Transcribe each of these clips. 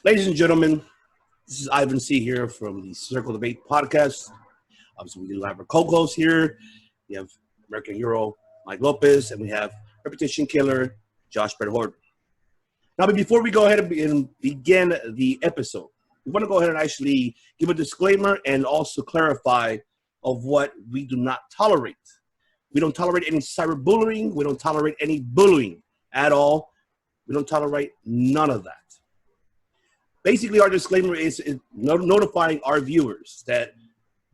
Ladies and gentlemen, this is Ivan C. here from the Circle Debate podcast. Obviously, we do have our co-hosts here. We have American hero Mike Lopez, and we have Reputation Killer Josh Bret Horton. Now, before we go ahead and begin the episode, we want to go ahead and actually give a disclaimer and also clarify of what we do not tolerate. We don't tolerate any cyberbullying. We don't tolerate any bullying at all. We don't tolerate none of that. Basically, our disclaimer is notifying our viewers that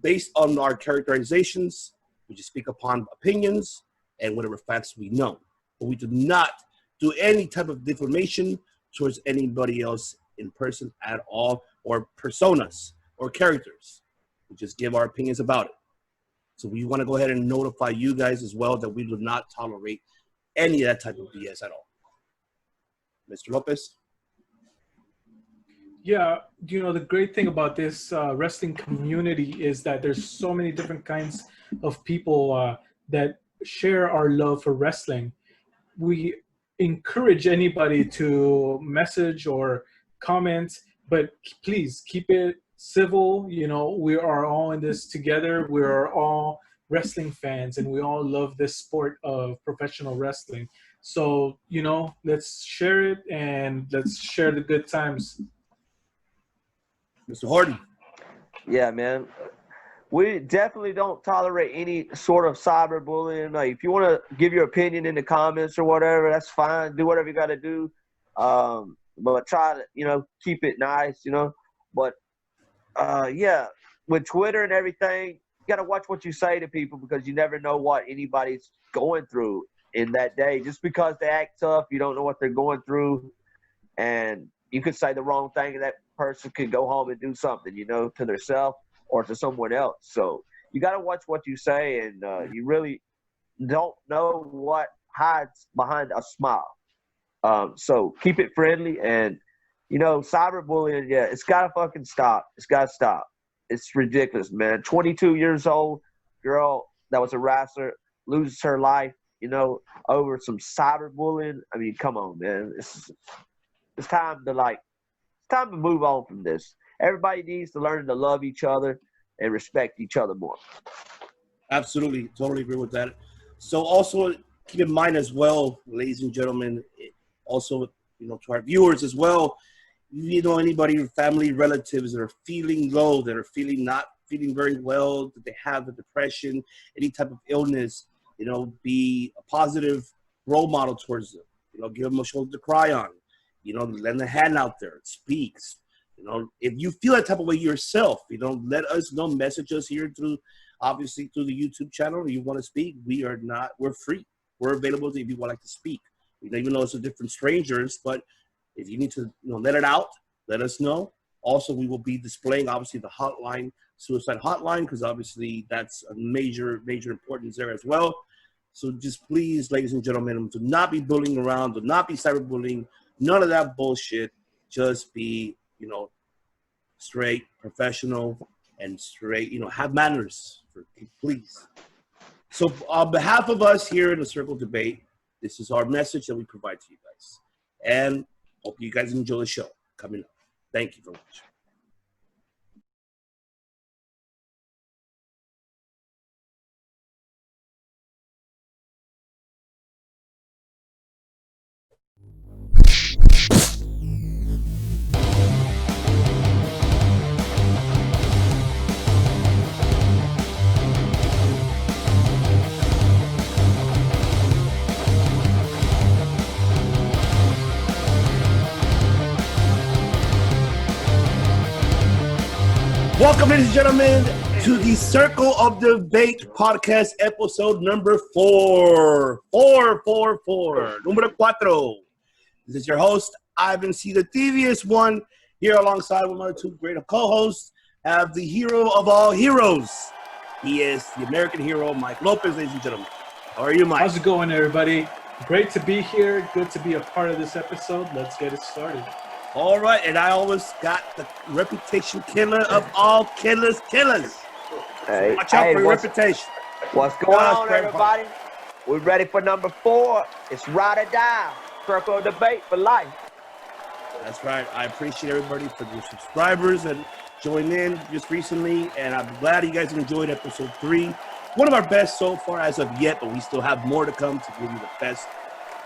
based on our characterizations, we just speak upon opinions and whatever facts we know. But we do not do any type of defamation towards anybody else in person at all, or personas or characters. We just give our opinions about it. So we want to go ahead and notify you guys as well that we do not tolerate any of that type of BS at all. Mr. Lopez? Yeah, the great thing about this wrestling community is that there's so many different kinds of people that share our love for wrestling. We encourage anybody to message or comment, but please keep it civil. We are all in this together. We are all wrestling fans, and we all love this sport of professional wrestling. So, let's share it and let's share the good times. Mr. Horton. Yeah, man. We definitely don't tolerate any sort of cyberbullying. Like, if you want to give your opinion in the comments or whatever, that's fine. Do whatever you got to do. But try to, keep it nice, But, yeah, with Twitter and everything, you got to watch what you say to people because you never know what anybody's going through in that day. Just because they act tough, you don't know what they're going through. And you could say the wrong thing and that person could go home and do something, to themselves or to someone else. So you got to watch what you say, and you really don't know what hides behind a smile. So keep it friendly, and, cyberbullying, yeah, it's got to fucking stop. It's got to stop. It's ridiculous, man. 22 years old girl that was a wrestler loses her life, over some cyberbullying. I mean, come on, man. It's time to move on from this. Everybody needs to learn to love each other and respect each other more. Absolutely. Totally agree with that. So also keep in mind as well, ladies and gentlemen, also, to our viewers as well, anybody, family, relatives that are feeling low, that are not feeling very well, that they have a depression, any type of illness, be a positive role model towards them. Give them a shoulder to cry on. Lend a hand out there, speaks. If you feel that type of way yourself, let us know, message us here through the YouTube channel. If you want to speak, we're free. We're available if you would like to speak. Even though it's a different strangers, but if you need to, let it out, let us know. Also, we will be displaying, obviously, the hotline, suicide hotline, because obviously that's a major, major importance there as well. So just please, ladies and gentlemen, do not be bullying around, do not be cyberbullying. None of that bullshit. Just be, straight, professional, and straight, have manners, please. So on behalf of us here in the Circle Debate, this is our message that we provide to you guys. And hope you guys enjoy the show coming up. Thank you for watching. Welcome, ladies and gentlemen, to the Circle of Debate podcast, episode number 4. Número 4. This is your host, Ivan C., the Devious One, here alongside with my two great co-hosts. Have the hero of all heroes. He is the American hero, Mike Lopez, ladies and gentlemen. How are you, Mike? How's it going, everybody? Great to be here. Good to be a part of this episode. Let's get it started. All right, and I always got the reputation killer of all killers. Hey, watch out for your reputation. What's going on, everybody? We're ready for number 4. It's ride or die. Circle of Debate for life. That's right. I appreciate everybody for your subscribers and joining in just recently. And I'm glad you guys enjoyed episode 3. One of our best so far as of yet, but we still have more to come to give you the best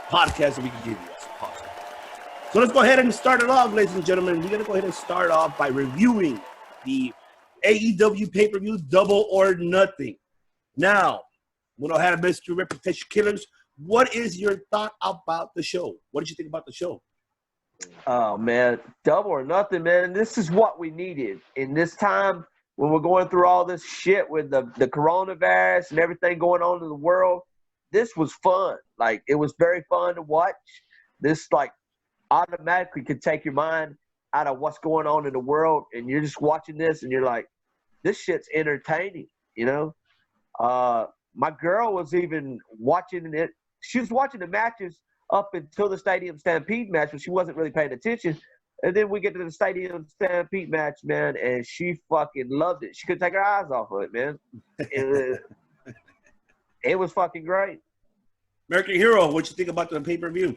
podcast that we can give you as possible. So let's go ahead and start it off, ladies and gentlemen. We're going to go ahead and start off by reviewing the AEW pay-per-view Double or Nothing. Now, we don't have Mr. Reputation Killers. What is your thought about the show? What did you think about the show? Oh, man. Double or Nothing, man. This is what we needed in this time when we're going through all this shit with the coronavirus and everything going on in the world. This was fun. Like, it was very fun to watch. This, like, automatically could take your mind out of what's going on in the world, and you're just watching this, and you're like, this shit's entertaining, you know? My girl was even watching it. She was watching the matches up until the Stadium Stampede match, but she wasn't really paying attention. And then we get to the Stadium Stampede match, man, and she fucking loved it. She couldn't take her eyes off of it, man. It was fucking great. American Hero, what you think about the pay-per-view?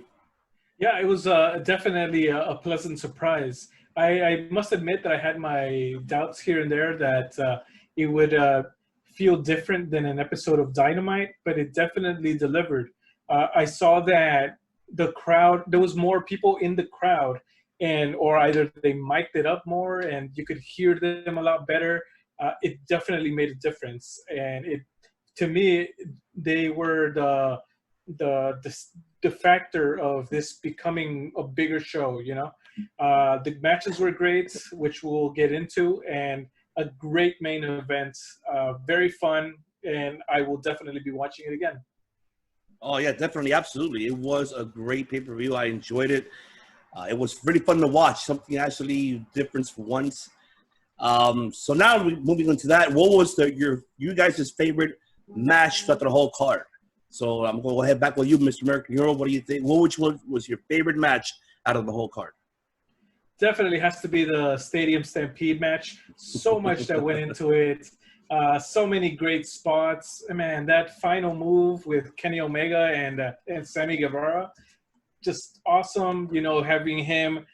Yeah, it was definitely a pleasant surprise. I must admit that I had my doubts here and there that it would feel different than an episode of Dynamite, but it definitely delivered. I saw that the crowd, there was more people in the crowd, or either they mic'd it up more and you could hear them a lot better. It definitely made a difference. And to me, they were the factor of this becoming a bigger show, you know. The matches were great, which we'll get into, and a great main event, very fun, and I will definitely be watching it again. Oh, yeah, definitely. Absolutely. It was a great pay-per-view. I enjoyed it. It was really fun to watch, something actually different for once. So now moving into that, what was you guys' favorite match throughout the whole card? So I'm going to go ahead back with you, Mr. American Hero. What do you think? Which one was your favorite match out of the whole card? Definitely has to be the Stadium Stampede match. So much that went into it. So many great spots. Man, that final move with Kenny Omega and Sammy Guevara, just awesome. You know, having him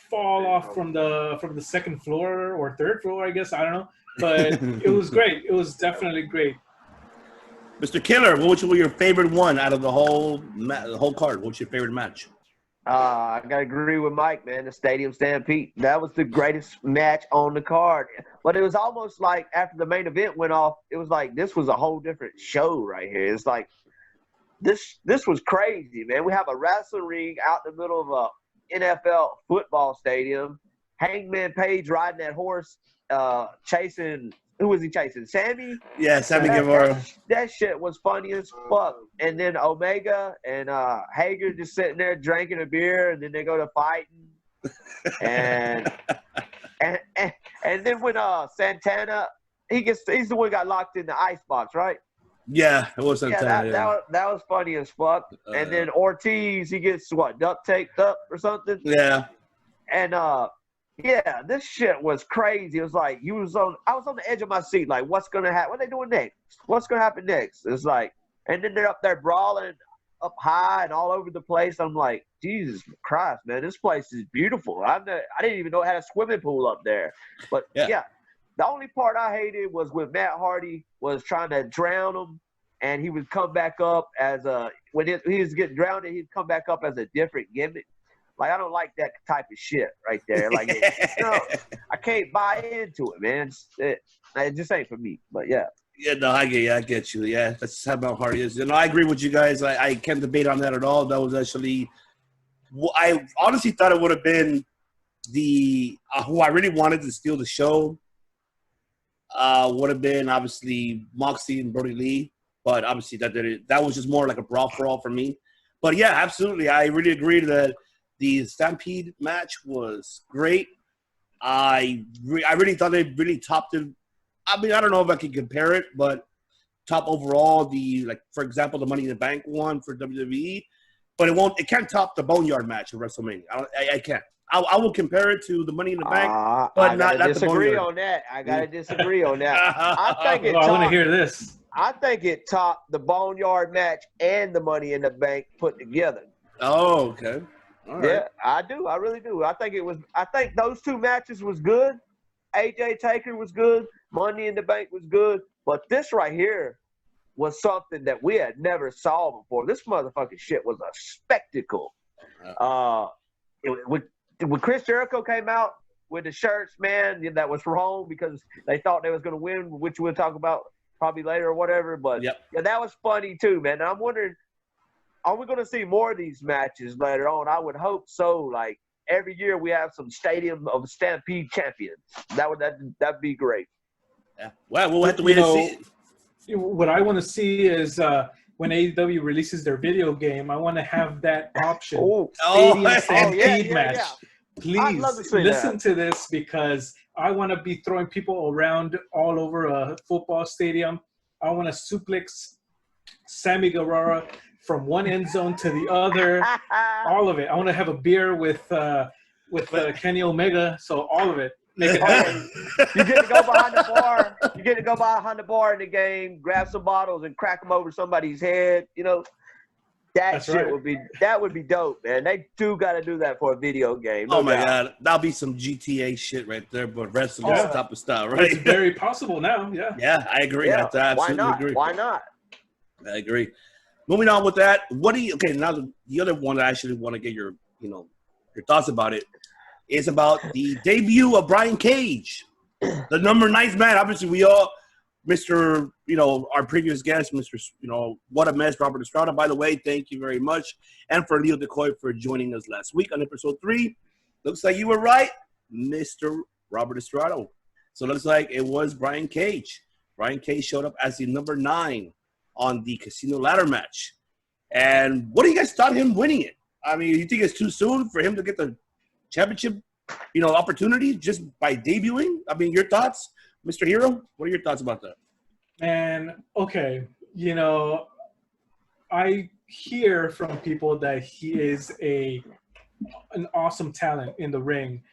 fall off from the second floor or third floor, I guess. I don't know. But it was great. It was definitely great. Mr. Killer, what was your favorite one out of the whole card? What's your favorite match? I gotta agree with Mike, man. The Stadium Stampede, that was the greatest match on the card. But it was almost like after the main event went off, it was like this was a whole different show right here. It's like this was crazy, man. We have a wrestling ring out in the middle of a NFL football stadium. Hangman Page riding that horse, chasing. Who was he chasing? Sammy? Yeah, Sammy Guevara. That shit was funny as fuck. And then Omega and Hager just sitting there drinking a beer, and then they go to fighting. And and then when Santana, he's the one who got locked in the ice box, right? Yeah, it was Santana. Yeah, that was funny as fuck. And then Ortiz, he gets what, duct taped up or something? Yeah. And yeah, this shit was crazy. It was like I was on the edge of my seat, like, what's gonna happen? What are they doing next? What's gonna happen next? It's like, and then they're up there brawling up high and all over the place. I'm like, Jesus Christ, man, this place is beautiful. I didn't even know it had a swimming pool up there. But yeah, the only part I hated was when Matt Hardy was trying to drown him, and he would come back up as when he was getting drowned, he'd come back up as a different gimmick. Like, I don't like that type of shit right there. Like, I can't buy into it, man. It just ain't for me. But yeah. Yeah, no, I get you. Yeah, that's how Matt Hardy is. I agree with you guys. I can't debate on that at all. That was actually, I honestly thought it would have been the who I really wanted to steal the show. Would have been obviously Moxie and Brody Lee, but obviously that was just more like a brawl for all for me. But yeah, absolutely, I really agree that the Stampede match was great. I really thought they really topped it. I mean, I don't know if I can compare it, but top overall, for example, the Money in the Bank one for WWE, but it can't top the Boneyard match of WrestleMania. I can't. I will compare it to the Money in the Bank, but not the Boneyard. I gotta disagree on that. I want to hear this. I think it topped the Boneyard match and the Money in the Bank put together. Oh, okay. All right. Yeah, I do. I really do. I think those two matches was good. AJ Taker was good. Money in the Bank was good. But this right here was something that we had never saw before. This motherfucking shit was a spectacle. When Chris Jericho came out with the shirts, man, that was wrong because they thought they was going to win, which we'll talk about probably later or whatever. But yeah, that was funny too, man. And I'm wondering, are we going to see more of these matches later on? I would hope so. Like every year we have some Stadium of Stampede champions. That'd be great. Yeah. Well, we'll have to wait and see. What I want to see is when AEW releases their video game, I want to have that option. Stadium Stampede match. Yeah. Please listen to this because I want to be throwing people around all over a football stadium. I want to suplex Sammy Guevara from one end zone to the other. All of it. I want to have a beer with Kenny Omega. So all of it. Make it happen. You get to go behind the bar. You get to go behind the bar in the game, grab some bottles and crack them over somebody's head. You know. That would be dope, man. They do got to do that for a video game. No doubt. God, that'll be some GTA shit right there. But wrestling type of style, right? It's very possible now. Yeah. Yeah, I agree. Yeah. I absolutely agree. Why not? I agree. Moving on with that, what do you? Okay, now the other one that I actually want to get your thoughts about it is about the debut of Brian Cage, the number 9th man. Obviously, we all. Mr. Our previous guest, Mr. What a Mess, Robert Estrada. By the way, thank you very much. And for Leo DeCoy for joining us last week on episode 3. Looks like you were right, Mr. Robert Estrada. So it looks like it was Brian Cage. Brian Cage showed up as the number 9 on the Casino Ladder match. And what do you guys thought him winning it? I mean, you think it's too soon for him to get the championship, opportunity just by debuting? I mean, your thoughts? Mr. Hero, what are your thoughts about that? And okay, I hear from people that he is an awesome talent in the ring,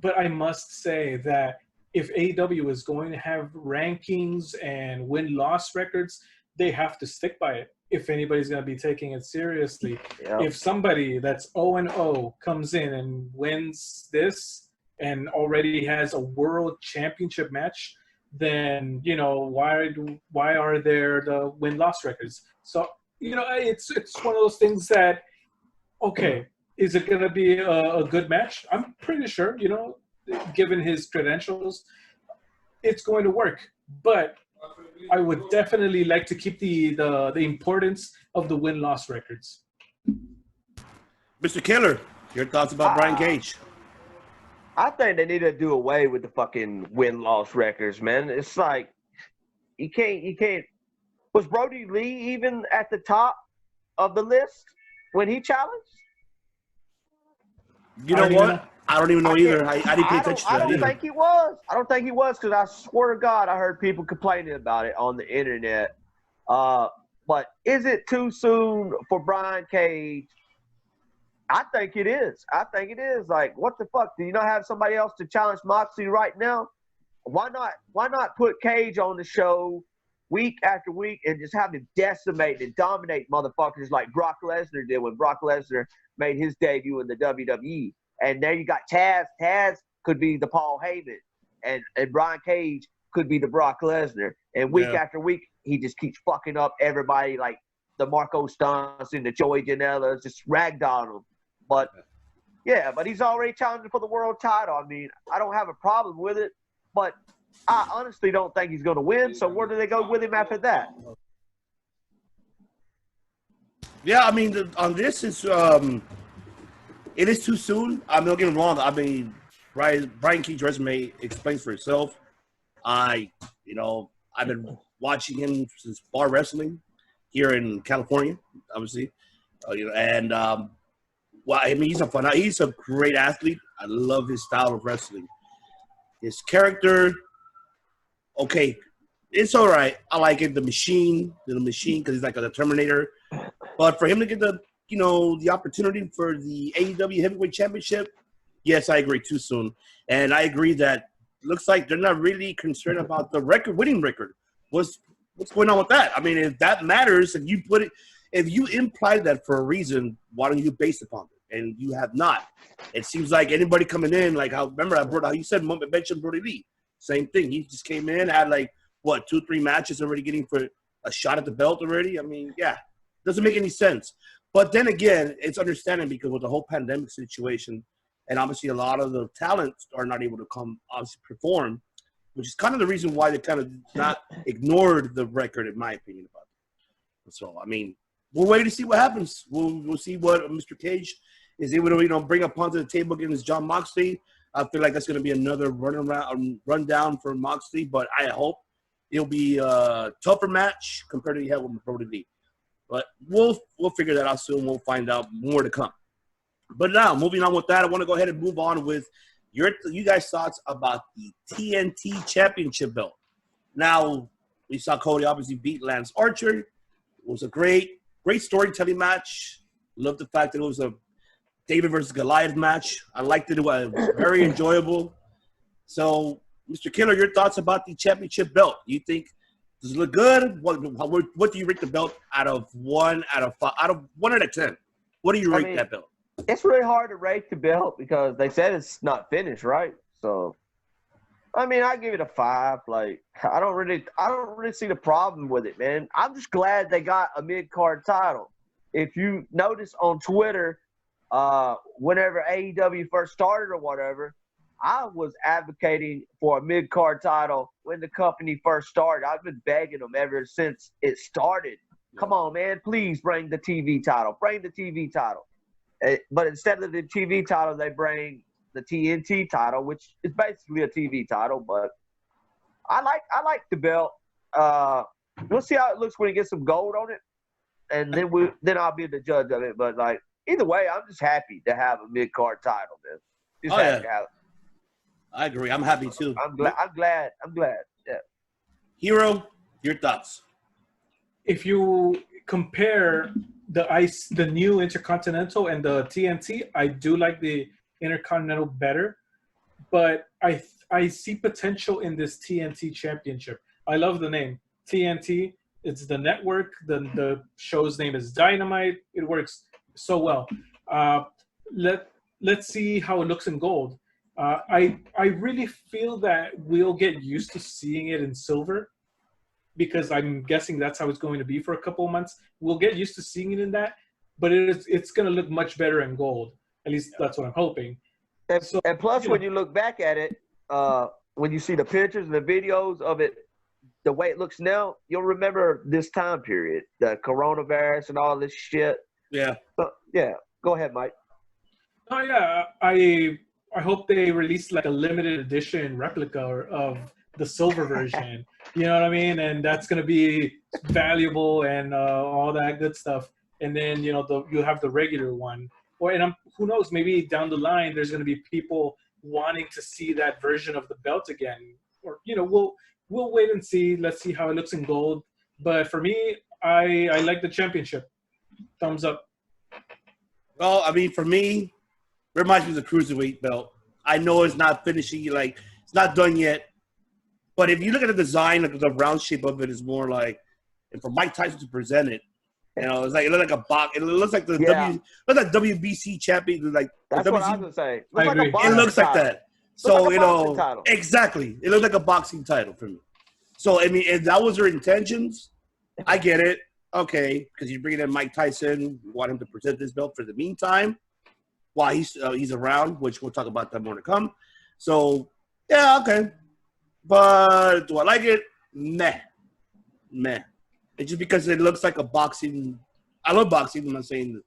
but I must say that if AEW is going to have rankings and win-loss records, they have to stick by it. If anybody's going to be taking it seriously, if somebody that's 0-0 comes in and wins this and already has a world championship match, then why are there the win-loss records? So it's one of those things that, okay, is it going to be a good match? I'm pretty sure, given his credentials, it's going to work. But I would definitely like to keep the importance of the win-loss records. Mr. Killer, your thoughts about Brian Cage? I think they need to do away with the fucking win-loss records, man. It's like you can't. Was Brody Lee even at the top of the list when he challenged? You know what? I don't even know either. I didn't pay attention to that. I don't think he was. I don't think he was because I swear to God, I heard people complaining about it on the internet. But is it too soon for Brian Cage? I think it is. Like, what the fuck? Do you not have somebody else to challenge Moxley right now? Why not put Cage on the show week after week and just have him decimate and dominate motherfuckers like Brock Lesnar did when Brock Lesnar made his debut in the WWE? And there you got Taz. Taz could be the Paul Heyman, and Brian Cage could be the Brock Lesnar. And week after week, he just keeps fucking up everybody like the Marco Stuntz and the Joey Janela, just ragdoll them. But, but he's already challenging for the world title. I mean, I don't have a problem with it, but I honestly don't think he's going to win. So where do they go with him after that? Yeah, I mean, on this, it is too soon. I mean, don't get me wrong. I mean, Brian Cage's resume explains for itself. I've been watching him since bar wrestling here in California, obviously. Well, I mean, he's a great athlete. I love his style of wrestling. His character, okay, it's all right. I like it. The machine, because he's like a Terminator. But for him to get the opportunity for the AEW Heavyweight Championship, yes, I agree, too soon. And I agree that looks like they're not really concerned about the winning record. What's going on with that? I mean, if that matters, if you imply that for a reason, why don't you base upon it? and you have not. It seems like anybody coming in, like how you said mentioned Brody Lee. Same thing. He just came in, had like, 2-3 matches already getting for a shot at the belt already. I mean, yeah, doesn't make any sense. But then again, it's understanding because with the whole pandemic situation, and obviously a lot of the talents are not able to come, obviously perform, which is kind of the reason why they kind of not ignored the record, in my opinion, about it. So, I mean, we'll wait to see what happens. We'll see what Mr. Cage is able to, bring up onto the table against John Moxley. I feel like that's going to be another rundown for Moxley, but I hope it'll be a tougher match compared to the head with Brody Lee. But we'll figure that out soon. We'll find out more to come. But now, moving on with that, I want to go ahead and move on with you guys' thoughts about the TNT Championship belt. Now, we saw Cody obviously beat Lance Archer. It was a great storytelling match. Loved the fact that it was a David versus Goliath match. I liked it. It was very enjoyable. So, Mr. Killa, your thoughts about the championship belt? You think does it look good? What do you rate the belt out of 1 out of 5? Out of 1 out of 10? What do you rate that belt? It's really hard to rate the belt because they said it's not finished, right? So, I mean, I give it a 5. Like, I don't really see the problem with it, man. I'm just glad they got a mid-card title. If you notice on Twitter, whenever AEW first started or whatever, I was advocating for a mid-card title when the company first started. I've been begging them ever since it started. Come on, man, please bring the TV title. Bring the TV title. But instead of the TV title, they bring the TNT title, which is basically a TV title. But I like the belt. We'll see how it looks when it gets some gold on it, and then I'll be the judge of it. But like either way, I'm just happy to have a mid-card title, man. Just happy to have it. I agree. I'm happy too. I'm glad. Yeah. Hero, your thoughts? If you compare the new Intercontinental and the TNT, I do like the Intercontinental better, but I see potential in this TNT Championship. I love the name TNT. It's the network. The show's name is Dynamite. It works so well. Let's see how it looks in gold. I really feel that we'll get used to seeing it in silver because I'm guessing that's how it's going to be for a couple of months. We'll get used to seeing it in that, but it's going to look much better in gold. At least that's what I'm hoping. And plus, when you look back at it, when you see the pictures and the videos of it, the way it looks now, you'll remember this time period, the coronavirus and all this shit. Yeah. So, yeah. Go ahead, Mike. Oh, yeah. I hope they release like a limited edition replica of the silver version. You know what I mean? And that's going to be valuable and all that good stuff. And then, you'll have the regular one. Who knows, maybe down the line, there's going to be people wanting to see that version of the belt again. Or, we'll wait and see. Let's see how it looks in gold. But for me, I like the championship. Thumbs up. Well, I mean, for me, it reminds me of the Cruiserweight belt. I know it's not finishing, it's not done yet. But if you look at the design, the round shape of it is more like, and for Mike Tyson to present it, it's like it looks like a box. It looks like WBC champion. Like that's what I was gonna say. It looks like that. So exactly, it looks like a boxing title for me. So I mean, if that was their intentions, I get it. Okay, because you're bringing in Mike Tyson, you want him to present this belt for the meantime while he's around, which we'll talk about that more to come. So yeah, okay. But do I like it? Meh. It's just because it looks like a boxing. I love boxing. I'm not saying,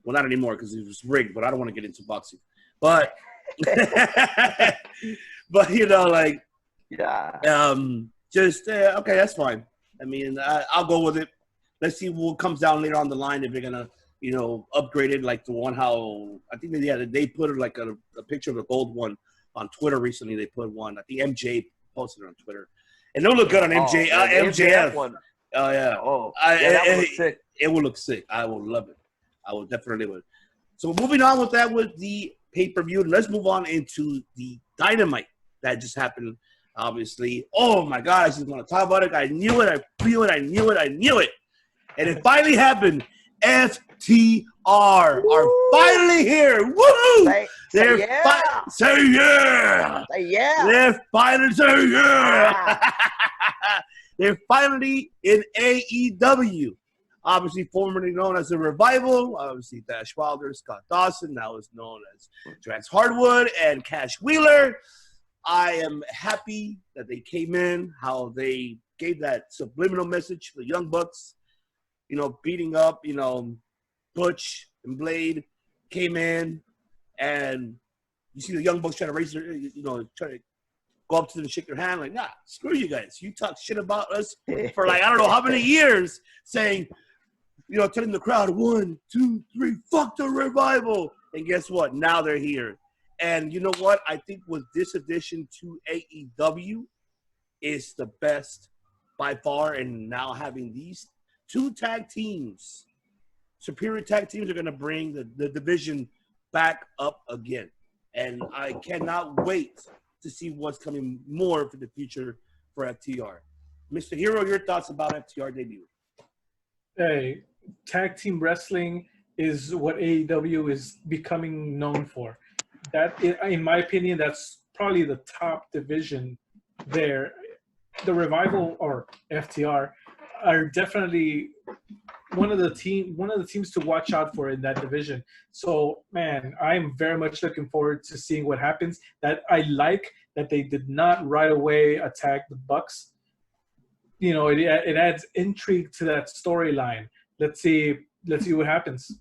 well, not anymore because it was rigged, but I don't want to get into boxing. But, but okay, that's fine. I mean, I'll go with it. Let's see what comes down later on the line if they're gonna, upgrade it like the one how I think they put like a picture of a gold one on Twitter recently. They put one. I think MJ posted it on Twitter, and it'll look good on MJ. MJF one. Oh yeah. Oh, that would look sick. It will look sick. I will love it. I will definitely would. So moving on with that with the pay-per-view, let's move on into the Dynamite that just happened. Obviously, oh my God, I just want to talk about it. I knew it. I feel it. I knew it. And it finally happened. are finally here. Woohoo! Say yeah. Say yeah. Say yeah. They're finally say yeah. They're finally in AEW. Obviously, formerly known as the Revival. Obviously, Dash Wilder, Scott Dawson, now is known as Drax Hardwood and Cash Wheeler. I am happy that they came in, how they gave that subliminal message to the Young Bucks, beating up, Butch and Blade came in, and you see the Young Bucks trying to raise their, try to go up to them and shake their hand, like, nah, screw you guys. You talk shit about us for I don't know how many years, saying, telling the crowd, 1, 2, 3, fuck the Revival. And guess what? Now they're here. And you know what? I think with this addition to AEW is the best by far. And now having these 2 tag teams, superior tag teams, are going to bring the division back up again. And I cannot wait to see what's coming more for the future for FTR. Mr. Hero, your thoughts about FTR debut? Hey, tag team wrestling is what AEW is becoming known for. That, in my opinion, that's probably the top division there. The Revival, or FTR, are definitely one of the teams to watch out for in that division. So, man, I'm very much looking forward to seeing what happens. That I like that they did not right away attack the Bucks. It adds intrigue to that storyline. Let's see what happens.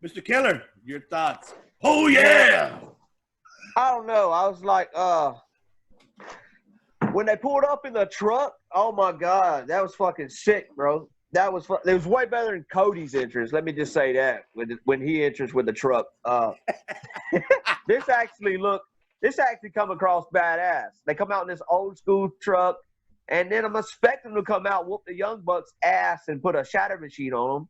Mr. Killer, your thoughts? Oh yeah! I don't know. I was like, when they pulled up in the truck, oh my god, that was fucking sick, bro. It was way better than Cody's entrance. Let me just say that when he enters with the truck. This actually come across badass. They come out in this old school truck. And then I'm expecting them to come out, whoop the Young Bucks' ass, and put a shatter machine on them.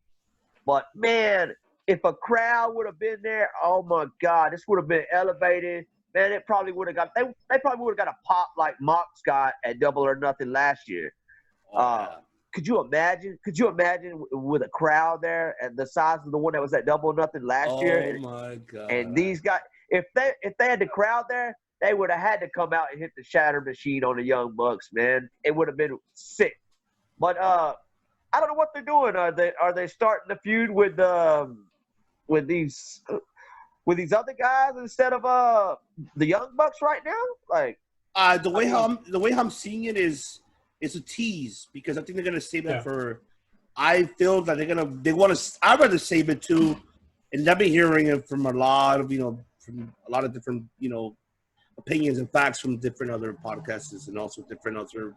But, man, if a crowd would have been there, oh, my God, this would have been elevated. Man, it probably would have got – they probably would have got a pop like Mox got at Double or Nothing last year. Could you imagine? Could you imagine with a crowd there at the size of the one that was at Double or Nothing last year? Oh, my God. And these guys – if they had the crowd there, they would have had to come out and hit the shatter machine on the Young Bucks, man. It would have been sick. But I don't know what they're doing. Are they starting the feud with these other guys instead of the Young Bucks right now? Like the way I'm seeing it is it's a tease, because I think they're gonna save that for. I feel that they want to. I'd rather save it too, and I've been hearing it from a lot of different opinions and facts from different other podcasts and also different other,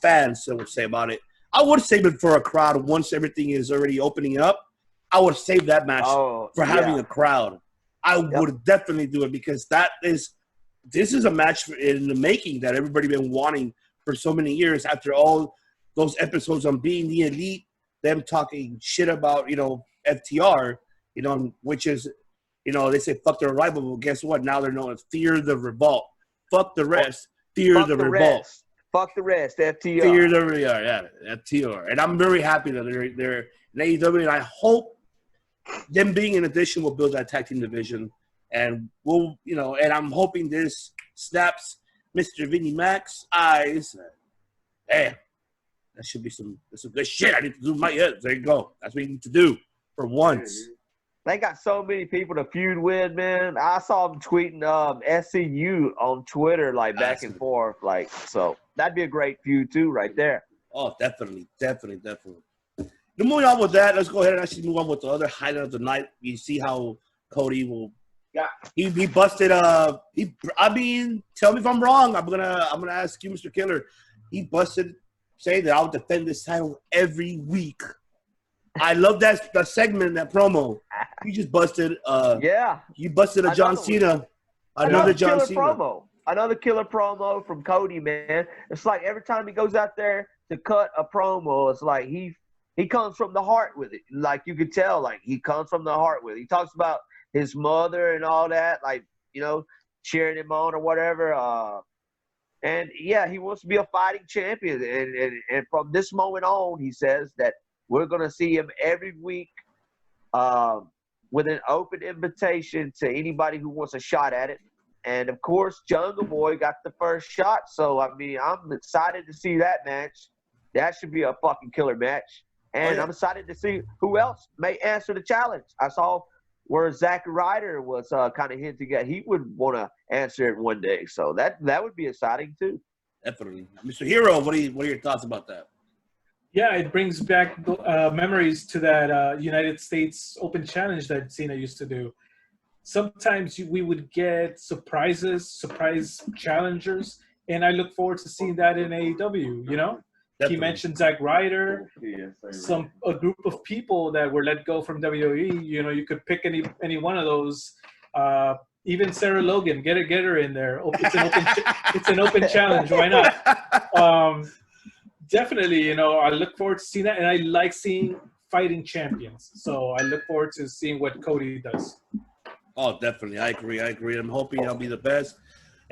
fans that would say about it. I would save it for a crowd once everything is already opening up. I would save that match for having a crowd. I would definitely do it, because this is a match in the making that everybody been wanting for so many years. After all those episodes on Being the Elite, them talking shit about FTR, which is. They say fuck the Revival, but guess what? Now they're known as Fear the Revolt. Fuck the rest. Fear the Revolt. Fuck the rest. FTR. Fear the FTR. And I'm very happy that they're in AEW, and I hope them being in addition will build that tag team division. And and I'm hoping this snaps Mr. Vinnie Mac's eyes. Hey, that should be some good shit. I need to do my head. There you go. That's what you need to do for once. They got so many people to feud with, man. I saw them tweeting SCU on Twitter, like back and forth. Like, so that'd be a great feud too, right there. Oh, definitely. Moving on with that, let's go ahead and actually move on with the other highlight of the night. You see how Cody will. Yeah, he busted. Tell me if I'm wrong. I'm gonna ask you, Mr. Killer. He busted, saying that I'll defend this title every week. I love that segment, that promo. You just busted. You busted a John Cena. Another John Cena promo. Another killer promo from Cody, man. It's like every time he goes out there to cut a promo, it's like he comes from the heart with it. Like you could tell, like he comes from the heart with it. He talks about his mother and all that, like cheering him on or whatever. And yeah, he wants to be a fighting champion. And from this moment on, he says that We're going to see him every week with an open invitation to anybody who wants a shot at it. And, of course, Jungle Boy got the first shot. So, I mean, I'm excited to see that match. That should be a fucking killer match. And I'm excited to see who else may answer the challenge. I saw where Zack Ryder was kind of hinting at he would want to answer it one day. So that would be exciting, too. Definitely. Mr. Hero, what are your thoughts about that? Yeah, it brings back memories to that United States Open Challenge that Cena used to do. Sometimes we would get surprise challengers, and I look forward to seeing that in AEW, you know? Definitely. He mentioned Zack Ryder, a group of people that were let go from WWE. You know, you could pick any one of those. Even Sarah Logan, get her in there. It's an open challenge. Why not? Definitely, you know, I look forward to seeing that, and I like seeing fighting champions. So I look forward to seeing what Cody does. Oh, definitely. I agree. I'm hoping I'll be the best.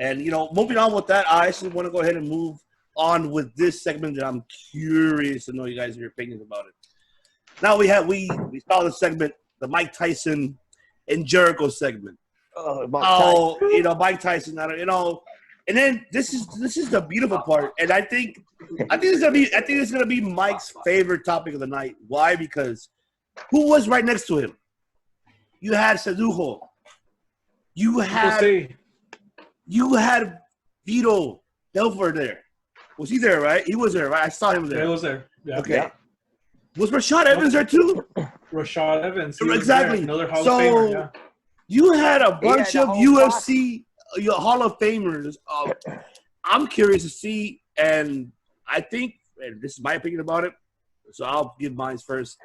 And, you know, moving on with that, I actually want to go ahead and move on with this segment that I'm curious to know you guys' your opinions about it. Now we saw the segment, the Mike Tyson and Jericho segment. You know, Mike Tyson, you know, and then this is the beautiful part, and I think it's gonna be Mike's favorite topic of the night. Why? Because who was right next to him? You had Sedujo. You had Vito Belfort there. Was he there, right? He was there, right? I saw him there. He was there. Yeah. Okay. Yeah. Was Rashad Evans there too? Rashad Evans. Exactly. Another Hall of Famer, yeah. You had a bunch of UFC Hall of Famers. I'm curious to see, and I think, and this is my opinion about it, so I'll give mine first.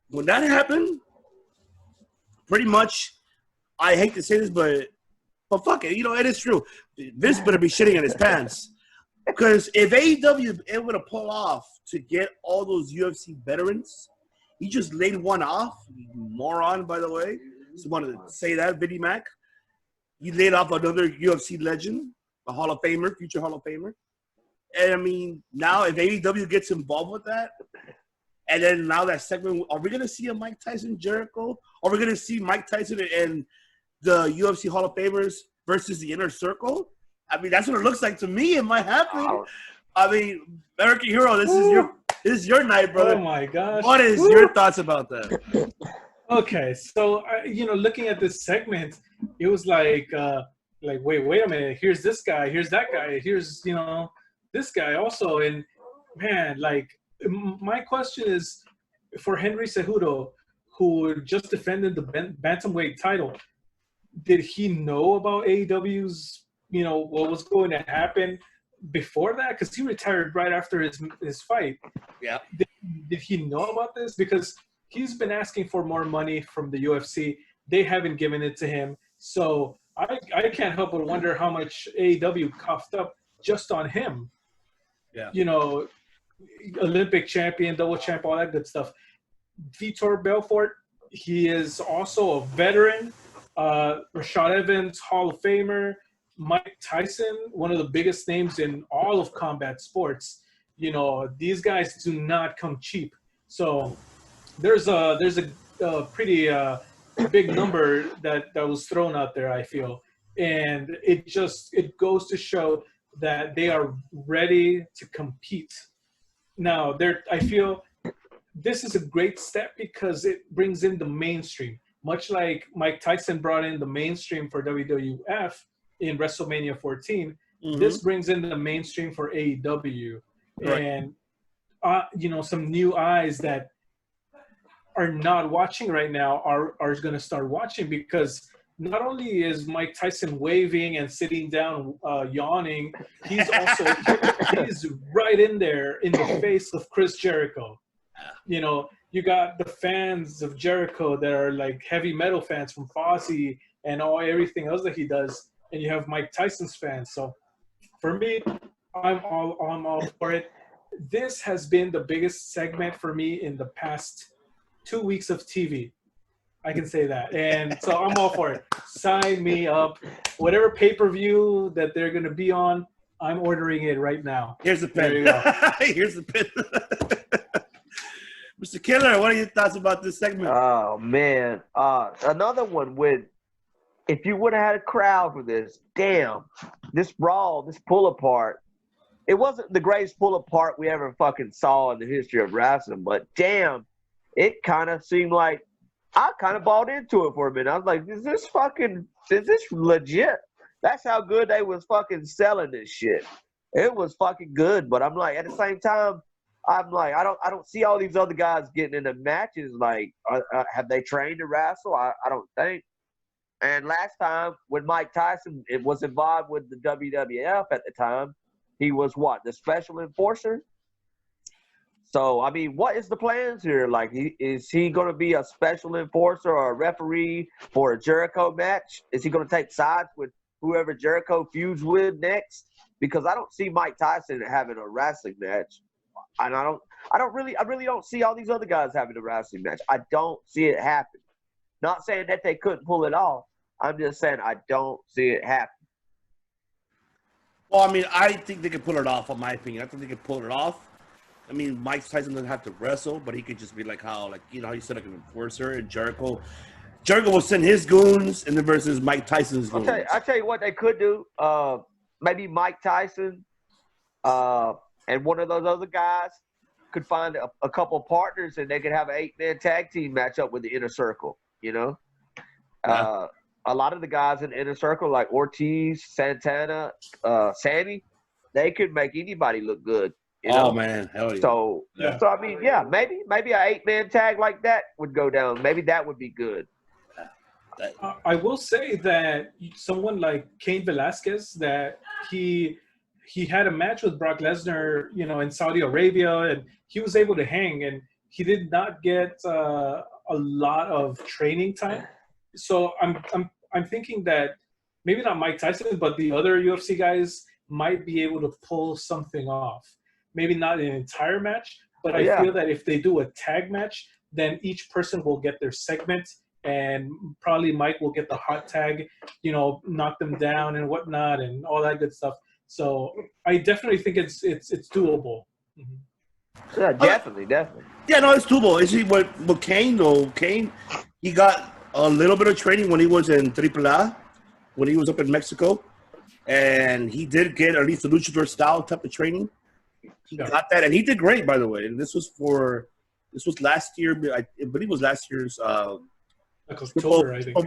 When that happened, pretty much, I hate to say this, but fuck it. You know, it is true. Vince better be shitting in his pants. Because if AEW is able to pull off to get all those UFC veterans, he just laid one off. Moron, by the way. Just wanted to say that, Vinnie Mac. You laid off another UFC legend, a Hall of Famer, future Hall of Famer. And, I mean, now if AEW gets involved with that, and then now that segment, are we going to see a Mike Tyson Jericho? Are we going to see Mike Tyson and the UFC Hall of Famers versus the Inner Circle? I mean, that's what it looks like to me. It might happen. I mean, American Hero, this is your night, brother. Oh, my gosh. What is your thoughts about that? Okay, so, you know, looking at this segment, it was like wait a minute. Here's this guy. Here's that guy. Here's, you know, this guy also. And, man, like, my question is for Henry Cejudo, who just defended the bantamweight title, did he know about AEW's, you know, what was going to happen before that? Because he retired right after his fight. Yeah. Did he know about this? Because he's been asking for more money from the UFC. They haven't given it to him. So I can't help but wonder how much AEW coughed up just on him. Yeah. You know, Olympic champion, double champ, all that good stuff. Vitor Belfort, he is also a veteran. Rashad Evans, Hall of Famer. Mike Tyson, one of the biggest names in all of combat sports. You know, these guys do not come cheap. So there's a pretty big number that was thrown out there, I feel. And it goes to show that they are ready to compete. Now, I feel this is a great step because it brings in the mainstream. Much like Mike Tyson brought in the mainstream for WWF in WrestleMania 14, this brings in the mainstream for AEW. Right. And, you know, some new eyes that are not watching right now are going to start watching, because not only is Mike Tyson waving and sitting down, yawning, he's right in there in the face of Chris Jericho. You know, you got the fans of Jericho that are like heavy metal fans from Fozzy and everything else that he does, and you have Mike Tyson's fans. So for me, I'm all for it. This has been the biggest segment for me in the past 2 weeks of TV. I can say that. And so I'm all for it. Sign me up. Whatever pay-per-view that they're going to be on, I'm ordering it right now. Here's the pen. There you go. Here's the pen. Mr. Killer, what are your thoughts about this segment? Oh man, another one with. If you would have had a crowd for this, damn, this brawl, this pull apart. It wasn't the greatest pull apart we ever fucking saw in the history of wrestling, but damn, it kind of seemed like I kind of bought into it for a minute. I was like, is this legit? That's how good they was fucking selling this shit. It was fucking good, but I'm like, at the same time, I'm like, I don't see all these other guys getting into matches. Like, have they trained to wrestle? I don't think. And last time when Mike Tyson was involved with the WWF at the time, he was what? The special enforcer? So, I mean, what is the plans here? Like, is he going to be a special enforcer or a referee for a Jericho match? Is he going to take sides with whoever Jericho feuds with next? Because I don't see Mike Tyson having a wrestling match. And I really don't see all these other guys having a wrestling match. I don't see it happen. Not saying that they couldn't pull it off. I'm just saying I don't see it happen. Well, I mean, I think they could pull it off, in my opinion. I think they could pull it off. I mean, Mike Tyson doesn't have to wrestle, but he could just be like how you said, like an enforcer, and Jericho will send his goons and then versus Mike Tyson's goons. I'll tell you what they could do. Maybe Mike Tyson and one of those other guys could find a couple partners, and they could have an 8-man tag team match up with the Inner Circle, you know? Yeah. A lot of the guys in the Inner Circle, like Ortiz, Santana, Sammy, they could make anybody look good. You know? Oh, man. Hell yeah. So I mean, yeah, maybe an 8-man tag like that would go down. Maybe that would be good. I will say that someone like Cain Velasquez, that he had a match with Brock Lesnar, in Saudi Arabia, and he was able to hang, and he did not get a lot of training time. So I'm thinking that maybe not Mike Tyson, but the other UFC guys might be able to pull something off. Maybe not an entire match, but I feel that if they do a tag match, then each person will get their segment, and probably Mike will get the hot tag, knock them down and whatnot and all that good stuff. So I definitely think it's doable. Mm-hmm. Yeah, definitely. Yeah, no, it's doable. Is he with Kane though? Kane, he got a little bit of training when he was in AAA, when he was up in Mexico, and he did get at least a luchador style type of training. He got that, and he did great, by the way. And this was last year. I believe it was last year's. Like October, I think.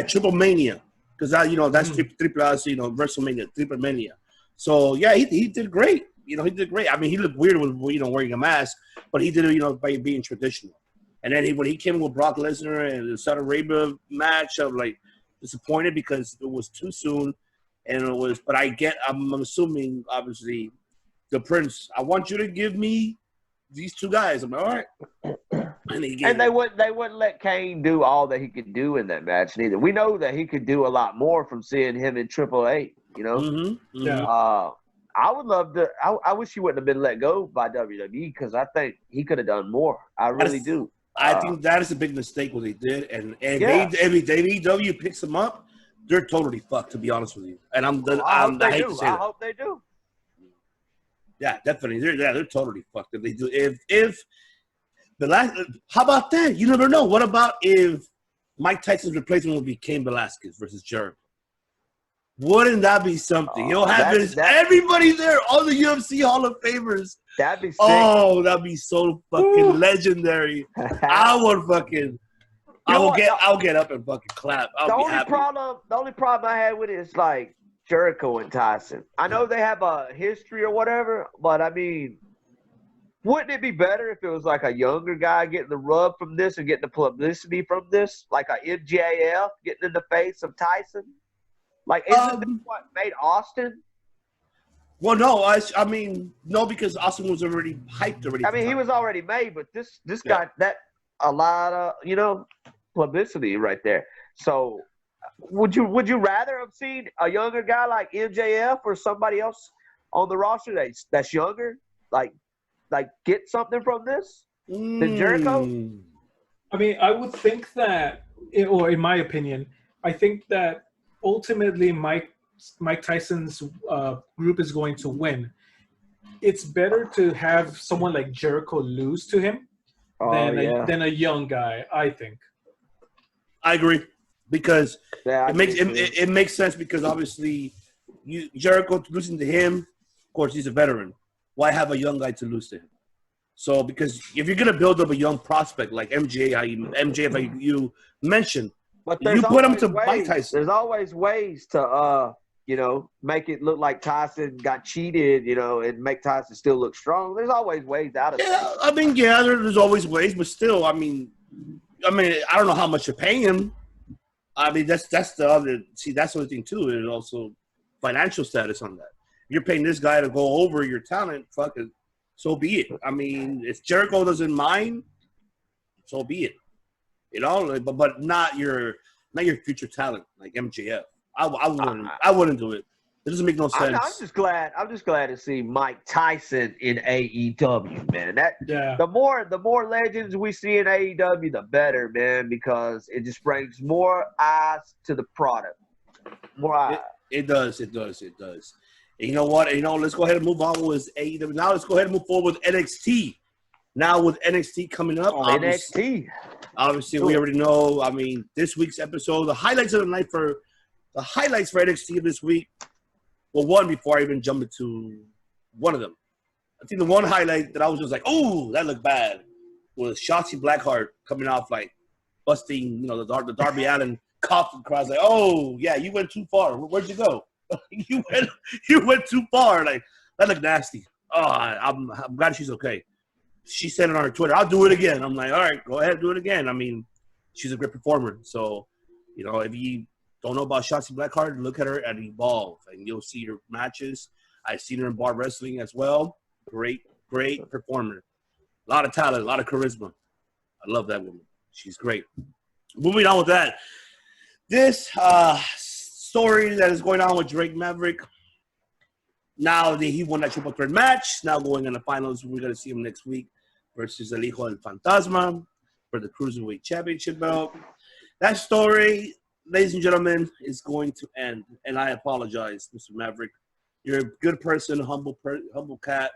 Triple Mania, because that's AAA's, WrestleMania, Triple Mania. So yeah, he did great. He did great. I mean, he looked weird with wearing a mask, but he did it by being traditional. And then when he came with Brock Lesnar and the Saudi Arabia match, I'm like disappointed because it was too soon, and it was. But I'm assuming obviously the Prince. I want you to give me these two guys. I'm like, all right. And they wouldn't let Kane do all that he could do in that match neither. We know that he could do a lot more from seeing him in Triple H. Mm-hmm. Yeah. I would love to. I wish he wouldn't have been let go by WWE because I think he could have done more. I really do. I think that is a big mistake what they did, and if AEW picks them up, they're totally fucked. To be honest with you, and I hate to say that. I hope they do. Yeah, definitely. They're totally fucked if they do. If the last, how about that? You never know. What about if Mike Tyson's replacement would be Cain Velasquez versus Jericho? Wouldn't that be something? You'll have everybody there, all the UFC Hall of Famers. That'd be sick. Oh, that'd be so fucking legendary. I'll get up and fucking clap. The only problem I had with it is like Jericho and Tyson. I know they have a history or whatever, but I mean, wouldn't it be better if it was like a younger guy getting the rub from this and getting the publicity from this, like a MJF getting in the face of Tyson? Like, isn't that what made Austin? Well, no, I mean, no, because Austin was already hyped already. I mean, he was already made, but this got a lot of publicity right there. So, would you rather have seen a younger guy like MJF or somebody else on the roster that's younger, like get something from this than Jericho? I mean, I would think that, or in my opinion, I think that ultimately Mike Tyson's group is going to win. It's better to have someone like Jericho lose to him than a young guy, I think. I agree because it makes sense because obviously Jericho losing to him, of course he's a veteran. Why have a young guy to lose to him? So because if you're gonna build up a young prospect like MJF, you mentioned, but you put him to ways, Mike Tyson. There's always ways to make it look like Tyson got cheated, and make Tyson still look strong. There's always ways out of it. Yeah, I mean, there's always ways, but still, I mean, I don't know how much you're paying him. I mean, that's the other. See, that's the other thing too, and also financial status on that. You're paying this guy to go over your talent. Fuck it, so be it. I mean, if Jericho doesn't mind, so be it. But not your future talent like MJF. I wouldn't do it. It doesn't make no sense. I'm just glad to see Mike Tyson in AEW, man. The more legends we see in AEW, the better, man, because it just brings more eyes to the product. More eyes. It does. And you know what? Let's go ahead and move on with AEW. Now let's go ahead and move forward with NXT. Now with NXT coming up, NXT. Obviously, we already know. I mean, this week's episode, the highlights of the night for NXT this week. Well, one before I even jump into one of them. I think the one highlight that I was just like, "Oh, that looked bad," was Shotzi Blackheart coming off like busting, the Darby Allin cough and cries like, "Oh, yeah, you went too far. Where'd you go? you went too far." Like that looked nasty. Oh, I'm glad she's okay. She said it on her Twitter, "I'll do it again." I'm like, all right, go ahead, do it again. I mean, she's a great performer. So, if you don't know about Shotzi Blackheart, look at her at Evolve, and you'll see her matches. I've seen her in bar wrestling as well. Great performer. A lot of talent, a lot of charisma. I love that woman. She's great. Moving on with that. This story that is going on with Drake Maverick, now that he won that triple threat match, now going in the finals, we're going to see him next week versus El Hijo del Fantasma for the Cruiserweight Championship belt. That story, ladies and gentlemen, is going to end. And I apologize, Mr. Maverick. You're a good person, humble cat.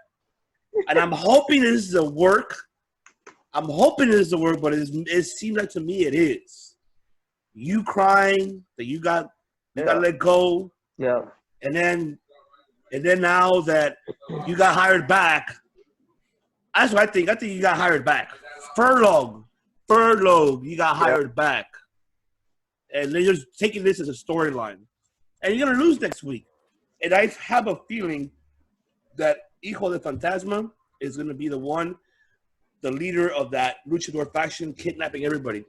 And I'm hoping this is a work. But it seems like to me it is. You crying that you got let go. Yeah. And then now that you got hired back, that's what I think. I think you got hired back. Furloughed. You got hired back. And they're just taking this as a storyline. And you're going to lose next week. And I have a feeling that Hijo de Fantasma is going to be the leader of that luchador faction, kidnapping everybody.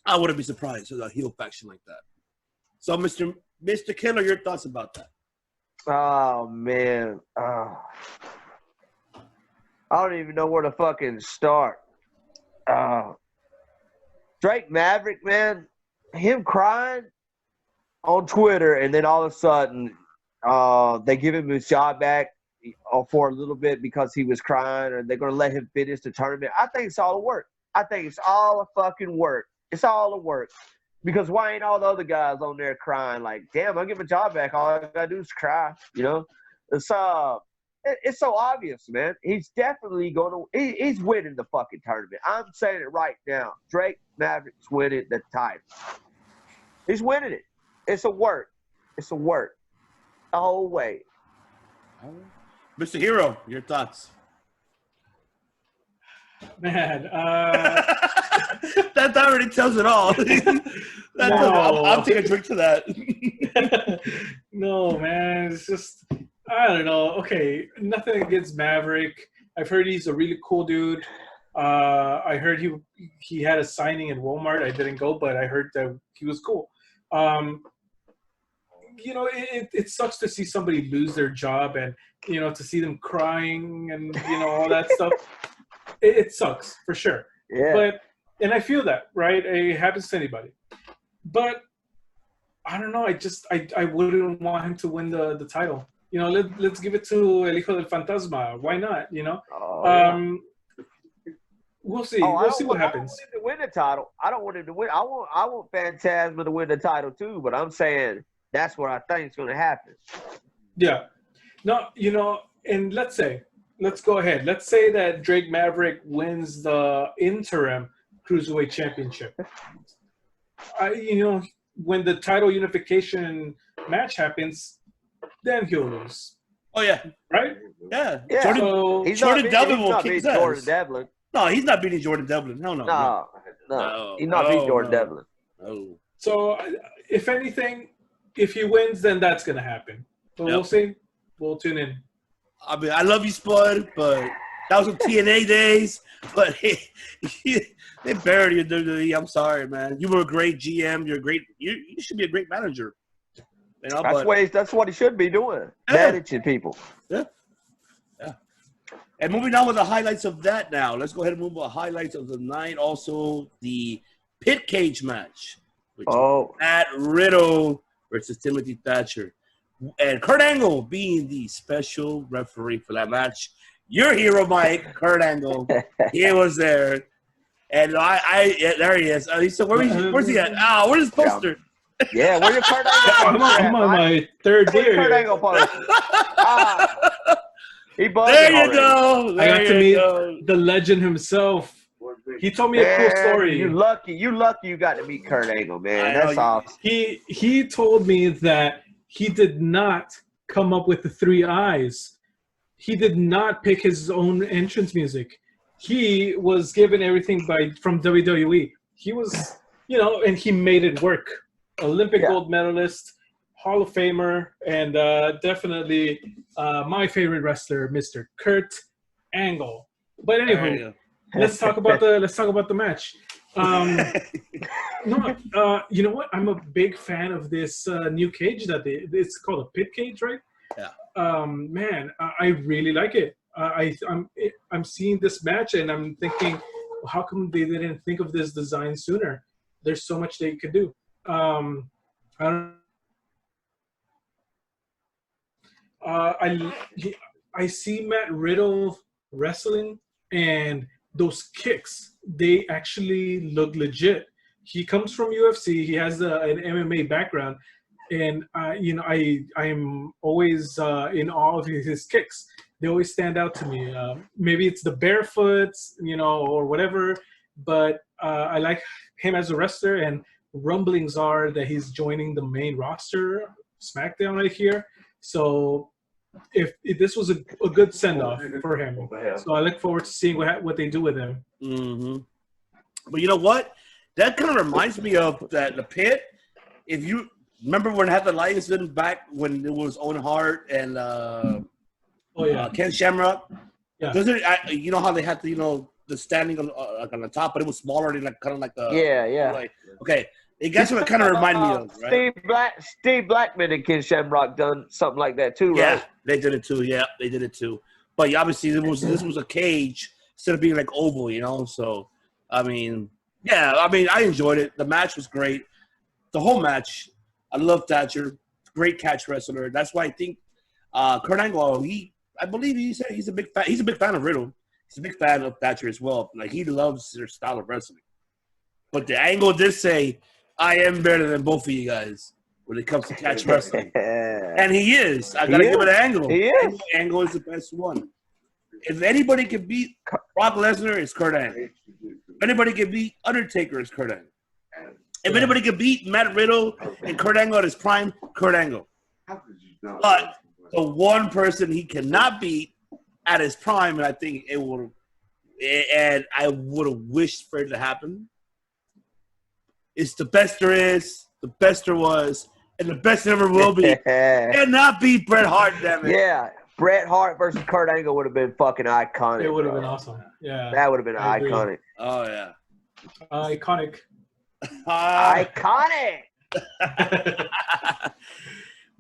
I wouldn't be surprised with a heel faction like that. So, Mr. Killa, your thoughts about that? Oh, man. I don't even know where to fucking start. Drake Maverick, man, him crying on Twitter, and then all of a sudden they give him his job back for a little bit because he was crying, or they're going to let him finish the tournament. I think it's all a work. I think it's all a fucking work. It's all a work. Because why ain't all the other guys on there crying like, damn, I'll get my job back. All I got to do is cry, It's so obvious, man. He's definitely going to – he's winning the fucking tournament. I'm saying it right now. Drake Maverick's winning the title. He's winning it. It's a work. The whole way. Mr. Hero, your thoughts? Man, that already tells it all. I'll take a drink to that. No, man, it's just I don't know. Okay, nothing against Maverick. I've heard he's a really cool dude. I heard he had a signing in Walmart. I didn't go, but I heard that he was cool. It sucks to see somebody lose their job and to see them crying and all that stuff. It sucks for sure. Yeah. And I feel that, right? It happens to anybody. But I don't know. I wouldn't want him to win the title. Let's give it to El Hijo del Fantasma. Why not? We'll see. We'll see what happens. I don't want him to win the title. I don't want him to win. I want Phantasma to win the title too. But I'm saying that's what I think is going to happen. Yeah. No, and let's say let's go ahead. Let's say that Drake Maverick wins the interim Cruiserweight Championship. When the title unification match happens, then he'll lose. Oh yeah, right? Yeah. Yeah. Jordan Devlin will not kick his beating Jordan ass. Devlin. No, he's not beating Jordan Devlin. No. He's not beating Jordan Devlin. No. So, if anything, if he wins, then that's going to happen. But we'll see. We'll tune in. I mean, I love you, Spud, but that was some TNA days. But they buried you in WWE. I'm sorry, man. You were a great GM. You're great. You should be a great manager. You know, that's what he should be doing. Managing people. Yeah. And moving on with the highlights of that now. Let's go ahead and move on to the highlights of the night. Also, the pit cage match. Which Matt Riddle versus Timothy Thatcher. And Kurt Angle being the special referee for that match. Your hero, Mike, Kurt Angle. He was there. And there he is. He said, where's he at? Where's his poster? Yeah, where's your Kurt Angle? I'm on my third year. Kurt Angle poster. He there you go. I got to meet the legend himself. He told me a cool story. You lucky you got to meet Kurt Angle, man. That's awesome. He told me that he did not come up with the 3 eyes. He did not pick his own entrance music. He was given everything from WWE. He was, and he made it work. Olympic gold medalist, Hall of Famer, and definitely my favorite wrestler, Mr. Kurt Angle. But anyway, let's talk about the match. You know what? I'm a big fan of this new cage it's called a pit cage, right? Yeah. Man, I really like it. I'm seeing this match and I'm thinking, how come they didn't think of this design sooner? There's so much they could do. I see Matt Riddle wrestling, and those kicks, they actually look legit. He comes from UFC. He has an MMA background, and I'm always in awe of his kicks. They always stand out to me. Maybe it's the barefoots, or whatever, but I like him as a wrestler, and rumblings are that he's joining the main roster, SmackDown right here. So if this was a good send-off for him. So I look forward to seeing what they do with him. Mm-hmm. But you know what? That kind of reminds me of the pit. If you remember when I had the Lions in back when it was Owen Hart and Ken Shamrock. Yeah. You know how they had the standing on the top, but it was smaller than kind of like the okay. I guess what it kind of reminded me of, right? Steve Blackman and Ken Shamrock done something like that too, right? Yeah, they did it too. Yeah, they did it too. But obviously, this was a cage instead of being like oval, So, I enjoyed it. The match was great. The whole match, I love Thatcher. Great catch wrestler. That's why I think Kurt Angle. I believe he said he's a big fan. He's a big fan of Riddle. He's a big fan of Thatcher as well. Like he loves their style of wrestling. But the Angle did say, I am better than both of you guys when it comes to catch wrestling. And he is. I got to give it an Angle. He is. Angle is the best one. If anybody can beat Brock Lesnar, it's Kurt Angle. If anybody can beat Undertaker, it's Kurt Angle. If anybody can beat Matt Riddle and Kurt Angle at his prime, Kurt Angle. But the one person he cannot beat at his prime, and I think I would have wished for it to happen, it's the best there is, the best there was, and the best there ever will be. And not beat Bret Hart, damn it. Yeah, Bret Hart versus Kurt Angle would have been fucking iconic. It would have been awesome. Yeah. That would have been iconic. Oh, yeah. Iconic. Iconic!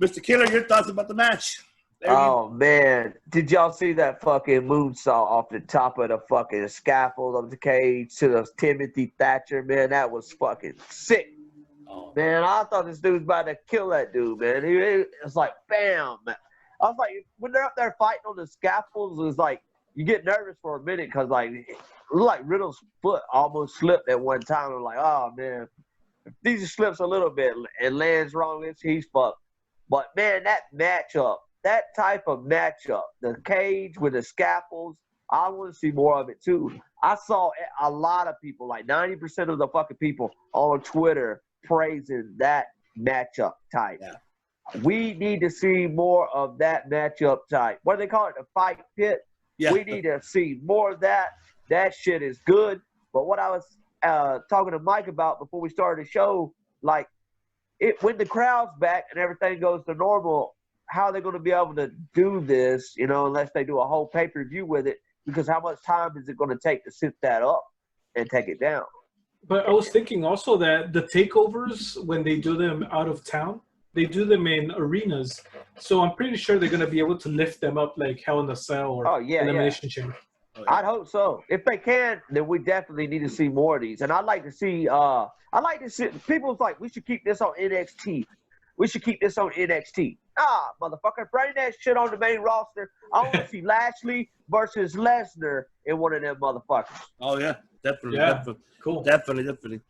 Mr. Killer, your thoughts about the match? Man. Did y'all see that fucking moonsault off the top of the fucking scaffold of the cage to the Timothy Thatcher, man? That was fucking sick. Oh. Man, I thought this dude was about to kill that dude, man. It was like, bam. I was like, when they're up there fighting on the scaffolds, it's like, you get nervous for a minute because, like, it looked like Riddle's foot almost slipped at one time. I'm like, oh, man. If he just slips a little bit and lands wrong, he's fucked. But, man, that matchup, that type of matchup, the cage with the scaffolds, I want to see more of it too. I saw a lot of people, like 90% of the fucking people on Twitter praising that matchup type. Yeah. We need to see more of that matchup type. What do they call it? The fight pit? Yeah. We need to see more of that. That shit is good. But what I was talking to Mike about before we started the show, like, when the crowd's back and everything goes to normal, how are they going to be able to do this, unless they do a whole pay-per-view with it? Because how much time is it going to take to sit that up and take it down? But I was thinking also that the takeovers, when they do them out of town, they do them in arenas. So I'm pretty sure they're going to be able to lift them up like Hell in a Cell or Elimination Chamber. I'd hope so. If they can, then we definitely need to see more of these. And I'd like to see people's like, we should keep this on NXT. We should keep this on NXT. Motherfucker, bring that shit on the main roster. I want to see Lashley versus Lesnar in one of them motherfuckers. Oh, yeah. Definitely. Yeah. Definitely. Cool. Definitely.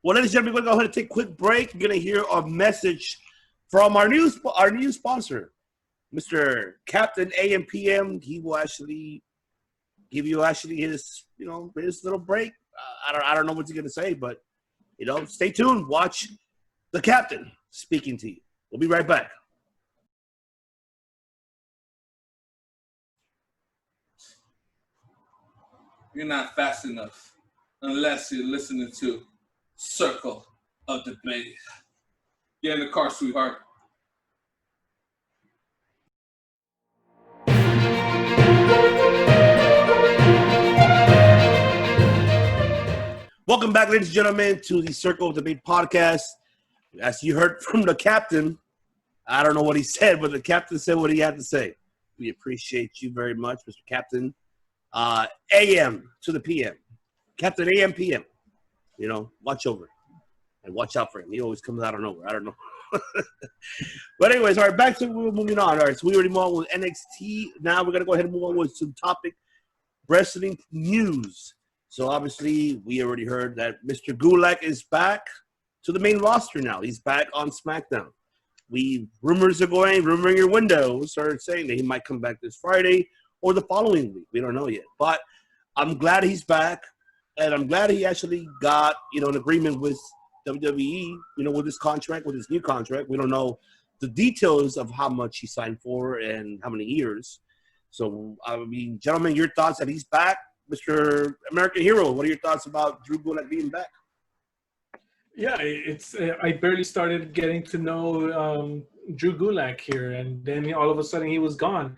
Well, ladies and gentlemen, we're going to go ahead and take a quick break. We're going to hear a message from our new sponsor, Mr. Captain AMPM. He will actually give you his little break. I don't know what he's going to say, but, stay tuned. Watch the Captain speaking to you. We'll be right back. You're not fast enough unless you're listening to Circle of Debate. Get in the car, sweetheart. Welcome back, ladies and gentlemen, to the Circle of Debate podcast. As you heard from the captain, I don't know what he said, but the captain said what he had to say. We appreciate you very much, Mr. Captain. AM to the PM. Captain AM PM. Watch over him and watch out for him. He always comes out of nowhere. I don't know. But anyways, all right, back to moving on. All right, so we already moved on with NXT. Now we're going to go ahead and move on with some topic wrestling news. So obviously, we already heard that Mr. Gulak is back to the main roster now. He's back on SmackDown. Rumors are rumoring your windows are saying that he might come back this Friday or the following week. We don't know yet. But I'm glad he's back, and I'm glad he actually got, an agreement with WWE, with his contract, with his new contract. We don't know the details of how much he signed for and how many years. So, gentlemen, your thoughts that he's back? Mr. American Hero, what are your thoughts about Drew Gulak being back? Yeah, I barely started getting to know Drew Gulak here, and then all of a sudden he was gone.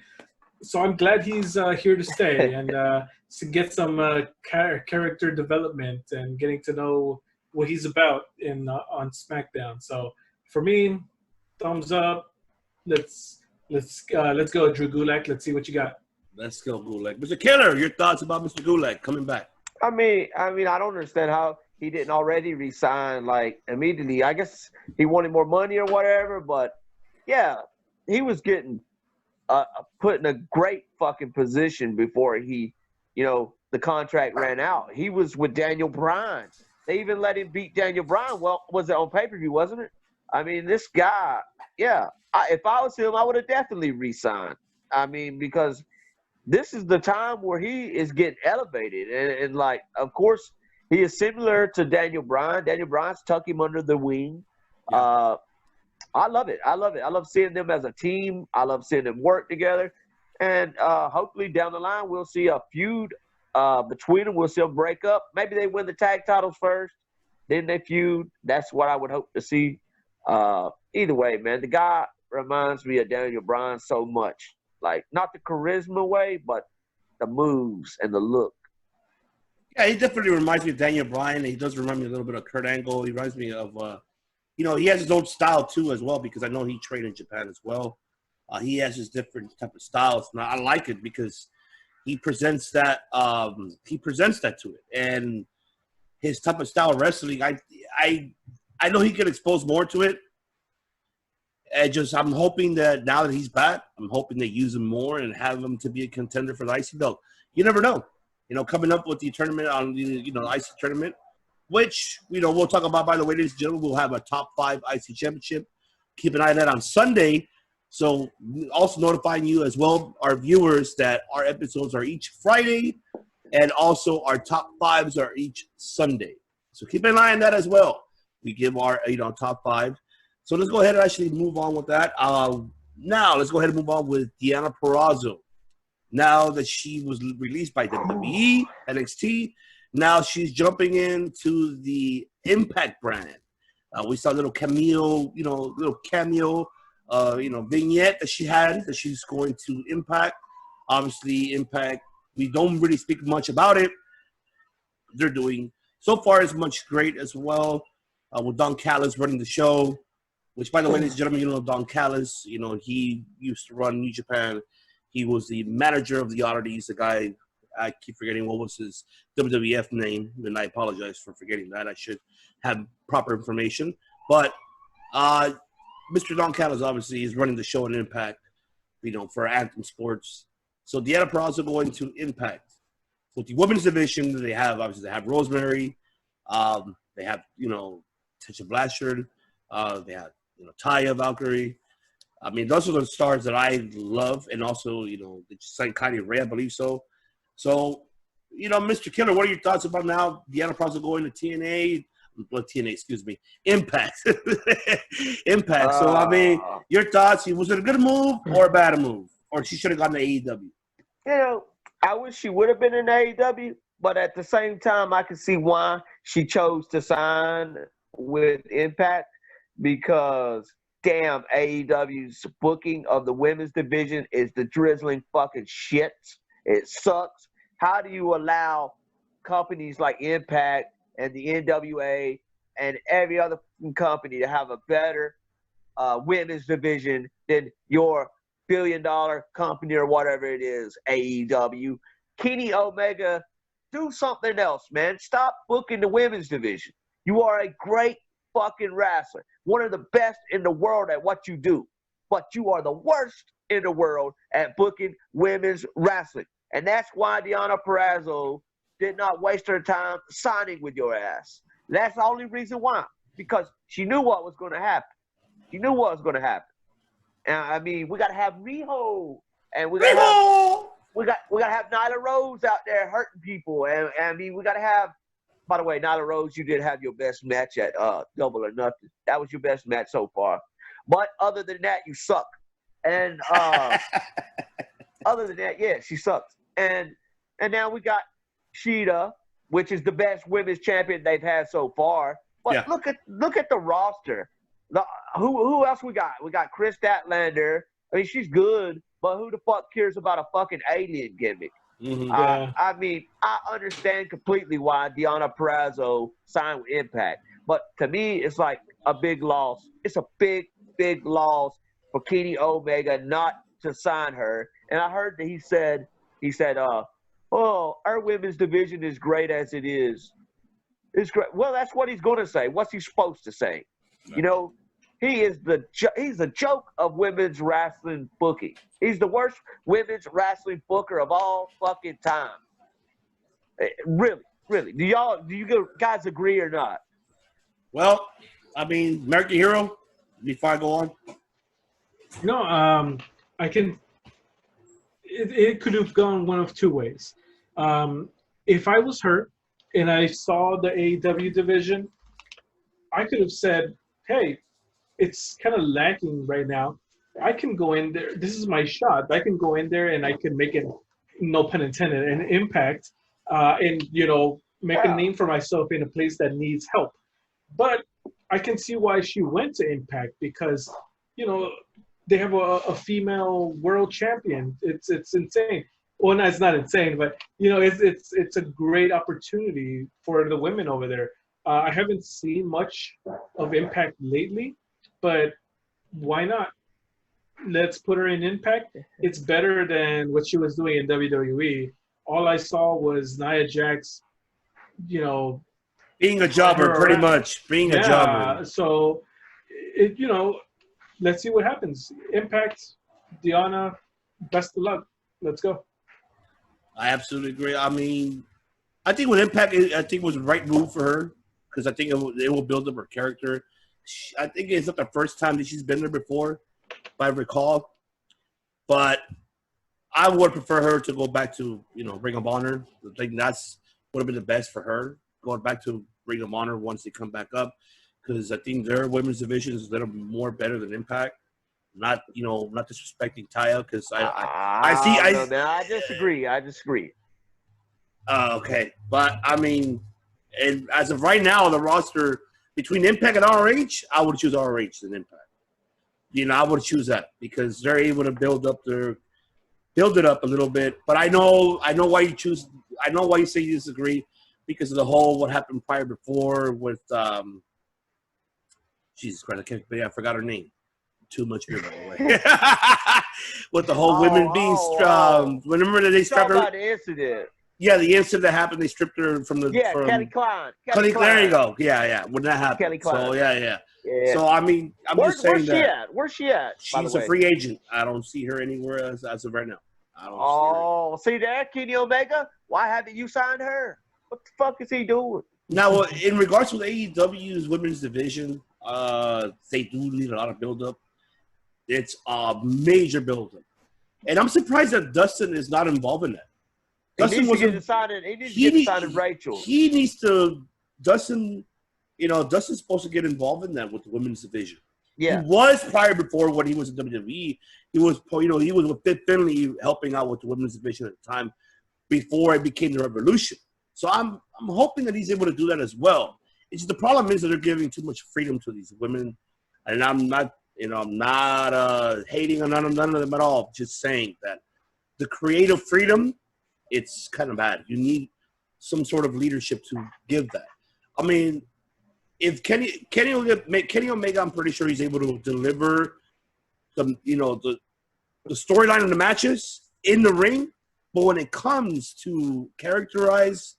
So I'm glad he's here to stay and to get some character development and getting to know what he's about on SmackDown. So for me, thumbs up. Let's go, Drew Gulak. Let's see what you got. Let's go, Gulak. Mr. Killer, your thoughts about Mr. Gulak coming back? I mean, I don't understand how he didn't already resign like immediately. I guess he wanted more money or whatever, but yeah, he was getting put in a great fucking position before he, the contract ran out. He was with Daniel Bryan. They even let him beat Daniel Bryan. Well, was it on pay-per-view, wasn't it? I mean, this guy, yeah. If I was him, I would have definitely re-signed. I mean, because this is the time where he is getting elevated. And like, of course, he is similar to Daniel Bryan. Daniel Bryan's tuck him under the wing. Yeah. I love it. I love seeing them as a team. I love seeing them work together. And hopefully down the line, we'll see a feud between them. We'll see them break up. Maybe they win the tag titles first, then they feud. That's what I would hope to see. Either way, man, the guy reminds me of Daniel Bryan so much. Like, not the charisma way, but the moves and the look. Yeah, he definitely reminds me of Daniel Bryan. He does remind me a little bit of Kurt Angle. He reminds me of, he has his own style too as well, because I know he trained in Japan as well. He has his different type of styles. And I like it because he presents that to it. And his type of style of wrestling, I know he can expose more to it. I'm hoping that now that he's back, I'm hoping they use him more and have him to be a contender for the IC belt. You never know. Coming up with the tournament on the, IC tournament, which, we'll talk about, by the way, ladies and gentlemen. We'll have a top 5 IC championship. Keep an eye on that on Sunday. So also notifying you as well, our viewers, that our episodes are each Friday, and also our top fives are each Sunday. So keep an eye on that as well. We give our top five. So let's go ahead and actually move on with that. Now let's go ahead and move on with Deonna Purrazzo. Now that she was released by WWE, NXT, now she's jumping into the Impact brand. We saw a little cameo, vignette that she had that she's going to Impact. Obviously, Impact, we don't really speak much about it. They're doing so far as much great as well. With Don Callis running the show, which, by the way, ladies and gentlemen, Don Callis, he used to run New Japan. He was the manager of the Oddities, the guy, I keep forgetting what was his WWF name, and I apologize for forgetting that. I should have proper information. But Mr. Don Callis, obviously, is running the show in Impact, for Anthem Sports. So Deonna Purrazzo going to Impact. With the women's division, they have Rosemary. They have, Tisha Blanchard. They have, Taya Valkyrie. I mean, those are the stars that I love. And also, they just signed Kylie Ray, I believe so. So, Mr. Killer, what are your thoughts about now Deonna Purrazzo going to Impact. Impact. So, I mean, your thoughts, was it a good move or a bad move? Or she should have gone to AEW? I wish she would have been in AEW, but at the same time, I can see why she chose to sign with Impact, because damn, AEW's booking of the women's division is the drizzling fucking shit. It sucks. How do you allow companies like Impact and the NWA and every other company to have a better women's division than your billion-dollar company or whatever it is, AEW? Kenny Omega, do something else, man. Stop booking the women's division. You are a great fucking wrestler, one of the best in the world at what you do, but you are the worst in the world at booking women's wrestling. And that's why Deonna Purrazzo did not waste her time signing with your ass. That's the only reason why, because she knew what was going to happen. She knew what was going to happen. And I mean, we got to have Riho, and we got to have Nyla Rose out there hurting people, and I mean, we got to have. By the way, Nyla Rose, you did have your best match at Double or Nothing. That was your best match so far. But other than that, you suck. And other than that, yeah, she sucks. And now we got Shida, which is the best women's champion they've had so far. But yeah, look at the roster. Who else we got? We got Chris Statlander. I mean, she's good, but who the fuck cares about a fucking alien gimmick? Mm-hmm. I mean, I understand completely why Deonna Purrazzo signed with Impact, but to me, it's like a big loss. It's a big, big loss for Kenny Omega not to sign her. And I heard that he said, "Oh, our women's division is great as it is. It's great." Well, that's what he's going to say. What's he supposed to say? Right. He's a joke of women's wrestling booking. He's the worst women's wrestling booker of all fucking time. Really. Do you guys agree or not? Well, I mean, American Hero, before I go on. No, I can. It could have gone one of two ways. If I was her and I saw the AEW division, I could have said, "Hey, it's kind of lacking right now. I can go in there. This is my shot. I can go in there and I can make it, no pun intended, an impact, and make a name for myself in a place that needs help." But I can see why she went to Impact, because they have a female world champion. It's insane. Well, no, it's not insane, but it's a great opportunity for the women over there. I haven't seen much of Impact lately, but why not? Let's put her in Impact. It's better than what she was doing in WWE. All I saw was Nia Jax, being a jobber, pretty much. Being a jobber. So, let's see what happens. Impact, Deonna, best of luck. Let's go. I absolutely agree. I mean, I think with Impact, it was the right move for her, because I think it will build up her character. I think it's not the first time that she's been there before. I recall. But I would prefer her to go back to, Ring of Honor. I think that's would have been the best for her, going back to Ring of Honor once they come back up, because I think their women's division is a little more better than Impact. Not disrespecting Taya, because I disagree. Okay, but I mean, and as of right now, the roster between Impact and ROH, I would choose ROH than Impact. I would choose that because they're able to build it up a little bit. But I know why you choose. I know why you say you disagree, because of the whole what happened prior before with Jesus Christ, I forgot her name. Too much beer, by the way. With the whole women being remember that they stripped her. About the incident. Yeah, the incident that happened, they stripped her from the. Kelly Klein. There you go. Yeah. When that happened. Kelly Klein. So yeah. So I mean, just saying Where's she at? She's a free agent. I don't see her anywhere as of right now. I don't see there, Kenny Omega. Why haven't you signed her? What the fuck is he doing? Now, in regards to AEW's women's division, they do need a lot of build-up. It's a major build-up. And I'm surprised that Dustin is not involved in that. Dustin was decided. He decided Rachel. He needs to. Dustin's supposed to get involved in that with the women's division. Yeah, he was prior before when he was in WWE. He was with Fit Finley helping out with the women's division at the time before it became the Revolution. So I'm hoping that he's able to do that as well. It's just the problem is that they're giving too much freedom to these women, and I'm not hating on none of them at all. Just saying that the creative freedom, it's kind of bad. You need some sort of leadership to give that. I mean, if Kenny Omega, I'm pretty sure he's able to deliver the storyline of the matches in the ring, but when it comes to characterization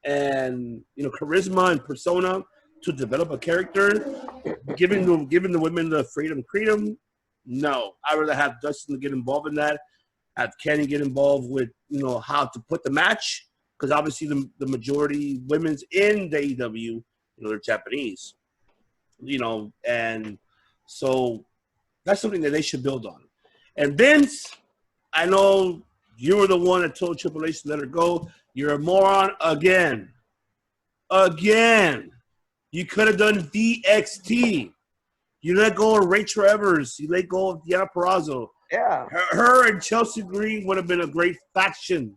and charisma and persona to develop a character, giving the women the freedom, no. I'd rather have Dustin get involved in that, have Kenny get involved with how to put the match, because obviously the majority women's in the AEW, they're Japanese, and so that's something that they should build on. And Vince, I know you were the one that told Triple H to let her go. You're a moron again. You could have done DXT. You let go of Rachel Evers. You let go of Deonna Purrazzo. Yeah. Her and Chelsea Green would have been a great faction.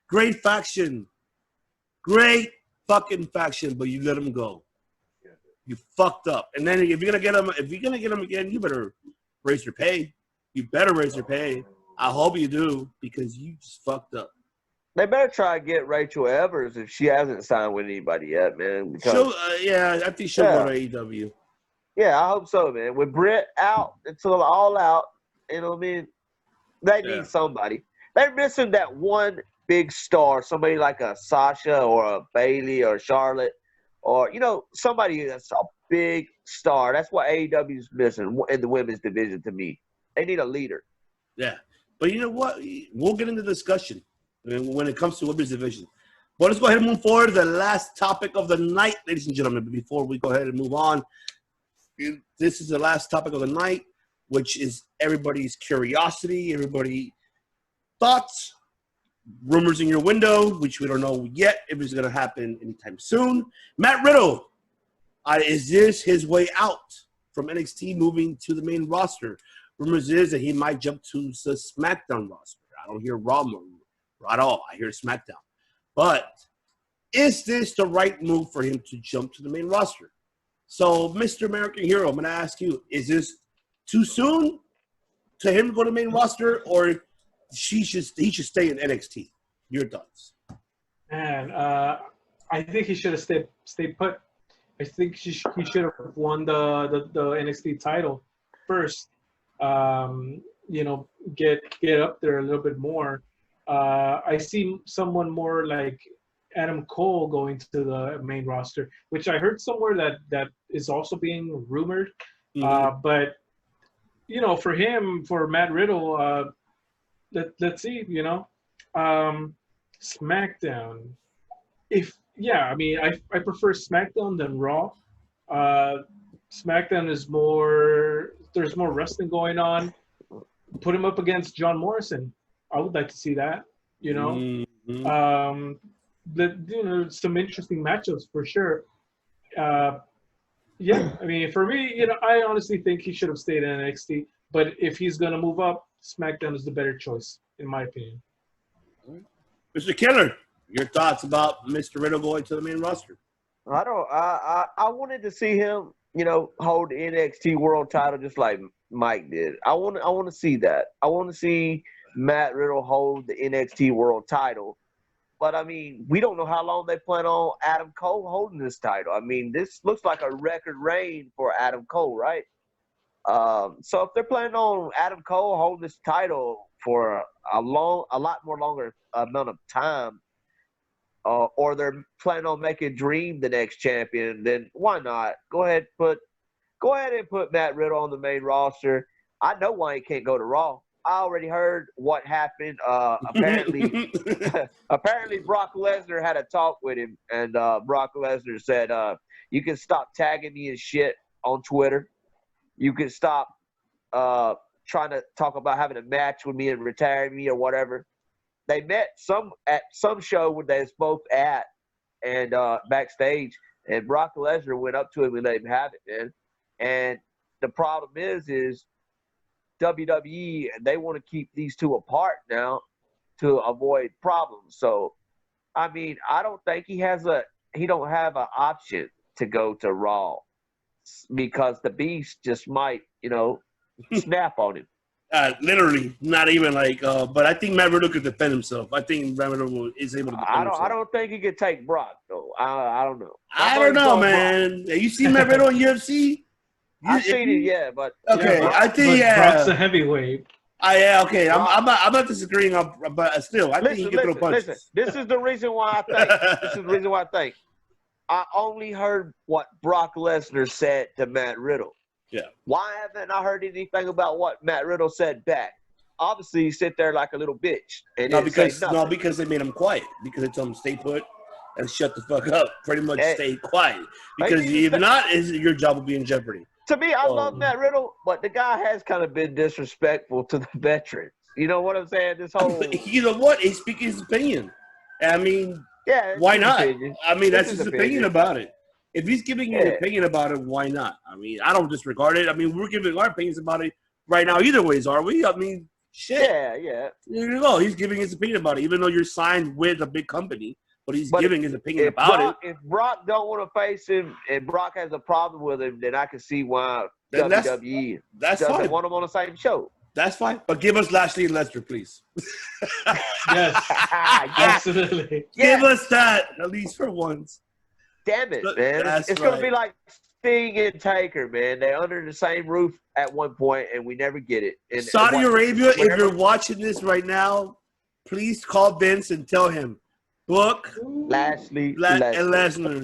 Great faction. Great fucking faction, but you let them go. You fucked up. And then if you're gonna get them again, you better raise your pay. You better raise your pay. I hope you do, because you just fucked up. They better try to get Rachel Evers if she hasn't signed with anybody yet, man. I think she'll go to AEW. Yeah, I hope so, man. With Bret out until all out, you know what I mean? They need somebody. They're missing that one big star, somebody like a Sasha or a Bailey or Charlotte, or somebody that's a big star. That's what AEW's missing in the women's division to me. They need a leader. Yeah, but you know what? We'll get into discussion when it comes to women's division. But let's go ahead and move forward to the last topic of the night, ladies and gentlemen. But before we go ahead and move on, this is the last topic of the night, which is everybody's curiosity, everybody's thoughts, rumors in your window, which we don't know yet if it's going to happen anytime soon. Matt Riddle, is this his way out from NXT moving to the main roster? Rumors is that he might jump to the SmackDown roster. I don't hear Raw at all. I hear SmackDown. But is this the right move for him to jump to the main roster? So, Mr. American Hero, I'm going to ask you, is this too soon to him to go to the main roster, or he should stay in NXT? Your thoughts? Man, I think he should have stayed put. I think he should have won the NXT title first. Get up there a little bit more. I see someone more like Adam Cole going to the main roster, which I heard somewhere that is also being rumored. Mm-hmm. But for him, for Matt Riddle, let's see. SmackDown. I prefer SmackDown than Raw. SmackDown is more. There's more wrestling going on. Put him up against John Morrison. I would like to see that. You know, some interesting matchups for sure. Yeah, I mean, for me, I honestly think he should have stayed in NXT. But if he's gonna move up, SmackDown is the better choice, in my opinion. Mr. Killer, your thoughts about Mr. Riddle going to the main roster? I wanted to see him, hold the NXT World Title just like Mike did. I want to see that. I want to see Matt Riddle hold the NXT World Title. But, I mean, we don't know how long they plan on Adam Cole holding this title. I mean, this looks like a record reign for Adam Cole, right? So if they're planning on Adam Cole holding this title for a lot more longer amount of time, or they're planning on making Dream the next champion, then why not? Go ahead and put Matt Riddle on the main roster. I know why he can't go to Raw. I already heard what happened. Apparently Brock Lesnar had a talk with him, and Brock Lesnar said, you can stop tagging me and shit on Twitter. You can stop trying to talk about having a match with me and retiring me or whatever. They met at some show where they was both at and backstage, and Brock Lesnar went up to him and let him have it, man. And the problem is WWE, they want to keep these two apart now to avoid problems. So, I mean, I don't think he don't have an option to go to Raw because the Beast just might, snap on him. Literally, not even but I think Matt Riddle could defend himself. I think Matt Riddle is able to defend himself. I don't think he could take Brock, though. I don't know. I don't know, man. Brock. You seen Matt Riddle in UFC? I've seen it, yeah, but okay, I think Brock's a heavyweight. Okay. I'm not disagreeing, but still, I think he can throw punches. Listen, this is the reason why I think. I only heard what Brock Lesnar said to Matt Riddle. Yeah. Why haven't I heard anything about what Matt Riddle said back? Obviously, he sit there like a little bitch. And because they made him quiet. Because they told him stay put and shut the fuck up. Pretty much stay quiet. Because if not, your job will be in jeopardy. To me, I love Matt Riddle, but the guy has kind of been disrespectful to the veterans. You know what I'm saying? This whole you know what? He's speaking his opinion. I mean, yeah, why not? I mean, that's his opinion about it. If he's giving you an opinion about it, why not? I mean, I don't disregard it. I mean, we're giving our opinions about it right now either ways, are we? I mean, shit. Yeah. There you go. He's giving his opinion about it, even though you're signed with a big company. But he's giving his opinion about it. If Brock don't want to face him and Brock has a problem with him, then I can see why WWE doesn't want him on the same show. That's fine. But give us Lashley and Lester, please. Yes. Absolutely. Give us that, at least for once. Damn it, man. It's going to be like Sting and Taker, man. They're under the same roof at one point, and we never get it. And Saudi Arabia, if you're watching this right now, please call Vince and tell him, book Lashley and Lesnar.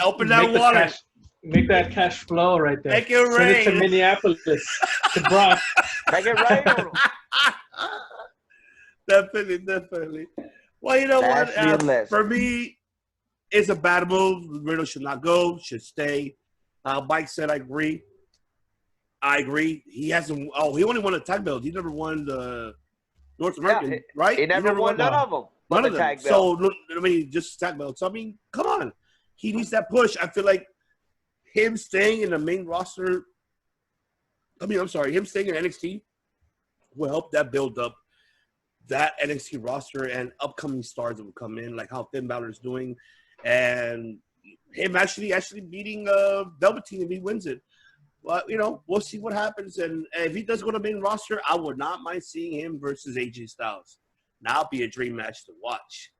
Open that wallet. Make that cash flow right there. Make it rain. Send it to Minneapolis, to Brock. Make it rain on them. Definitely. Well, you know what? For me, it's a bad move. Riddle should not go. Should stay. Mike said, I agree. He hasn't. Oh, he only won a tag belt. He never won the North American, right? He never won none of them. None of them. So, I mean, just tag belts. I mean, come on. He needs that push. I feel like him staying in the main roster. Him staying in NXT will help that build up that NXT roster and upcoming stars that will come in, like how Finn Balor's doing, and him actually beating Velveteen if he wins it. But, we'll see what happens. And if he does go to the main roster, I would not mind seeing him versus AJ Styles. Now it'll be a dream match to watch.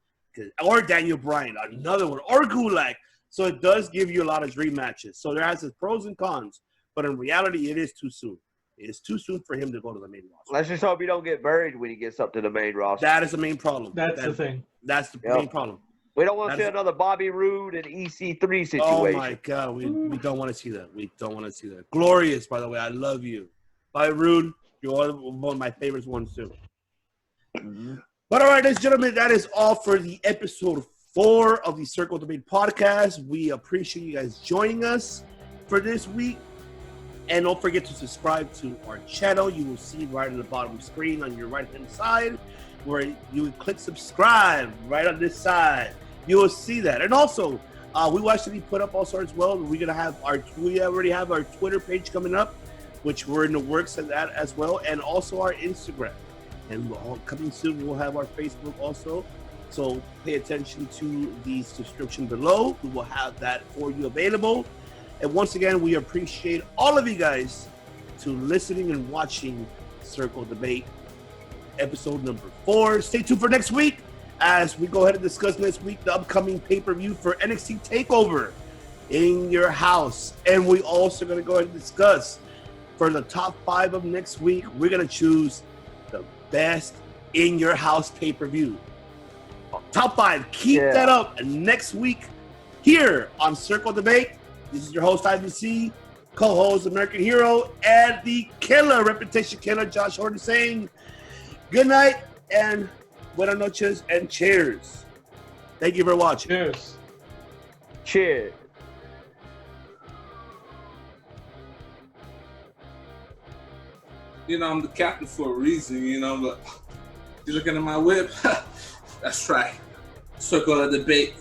Or Daniel Bryan, another one, or Gulak. So it does give you a lot of dream matches. So there has its pros and cons. But in reality, it is too soon. It is too soon for him to go to the main roster. Let's just hope he don't get buried when he gets up to the main roster. That is the main problem. That's the thing. That's the main problem. We don't want to see another Bobby Roode and EC3 situation. Oh, my God. We don't want to see that. We don't want to see that. Glorious, by the way. I love you. Bobby Roode, you're one of my favorite ones, too. Mm-hmm. But, all right, ladies and gentlemen, that is all for the episode 4 of the Circle Debate podcast. We appreciate you guys joining us. for this week. And don't forget to subscribe to our channel. You will see right on the bottom screen on your right-hand side where you would click subscribe right on this side. You will see that. And also, we will actually put up also as well. We already have our Twitter page coming up, which we're in the works of that as well, and also our Instagram. And coming soon, we'll have our Facebook also. So pay attention to the description below. We will have that for you available. And once again, we appreciate all of you guys to listening and watching Circle Debate, episode number 4. Stay tuned for next week as we go ahead and discuss next week the upcoming pay-per-view for NXT TakeOver in your house. And we also going to go ahead and discuss for the top 5 of next week. We're going to choose the best in your house pay-per-view. Top 5. Keep that up next week here on Circle Debate. This is your host, IBC, co-host, American Hero, and the Killa, Reputation Killer, Josh Horton, saying good night and buenas noches and cheers. Thank you for watching. Cheers. Cheers. You know, I'm the captain for a reason, you know, but you're looking at my whip. That's right. Circle of Debate.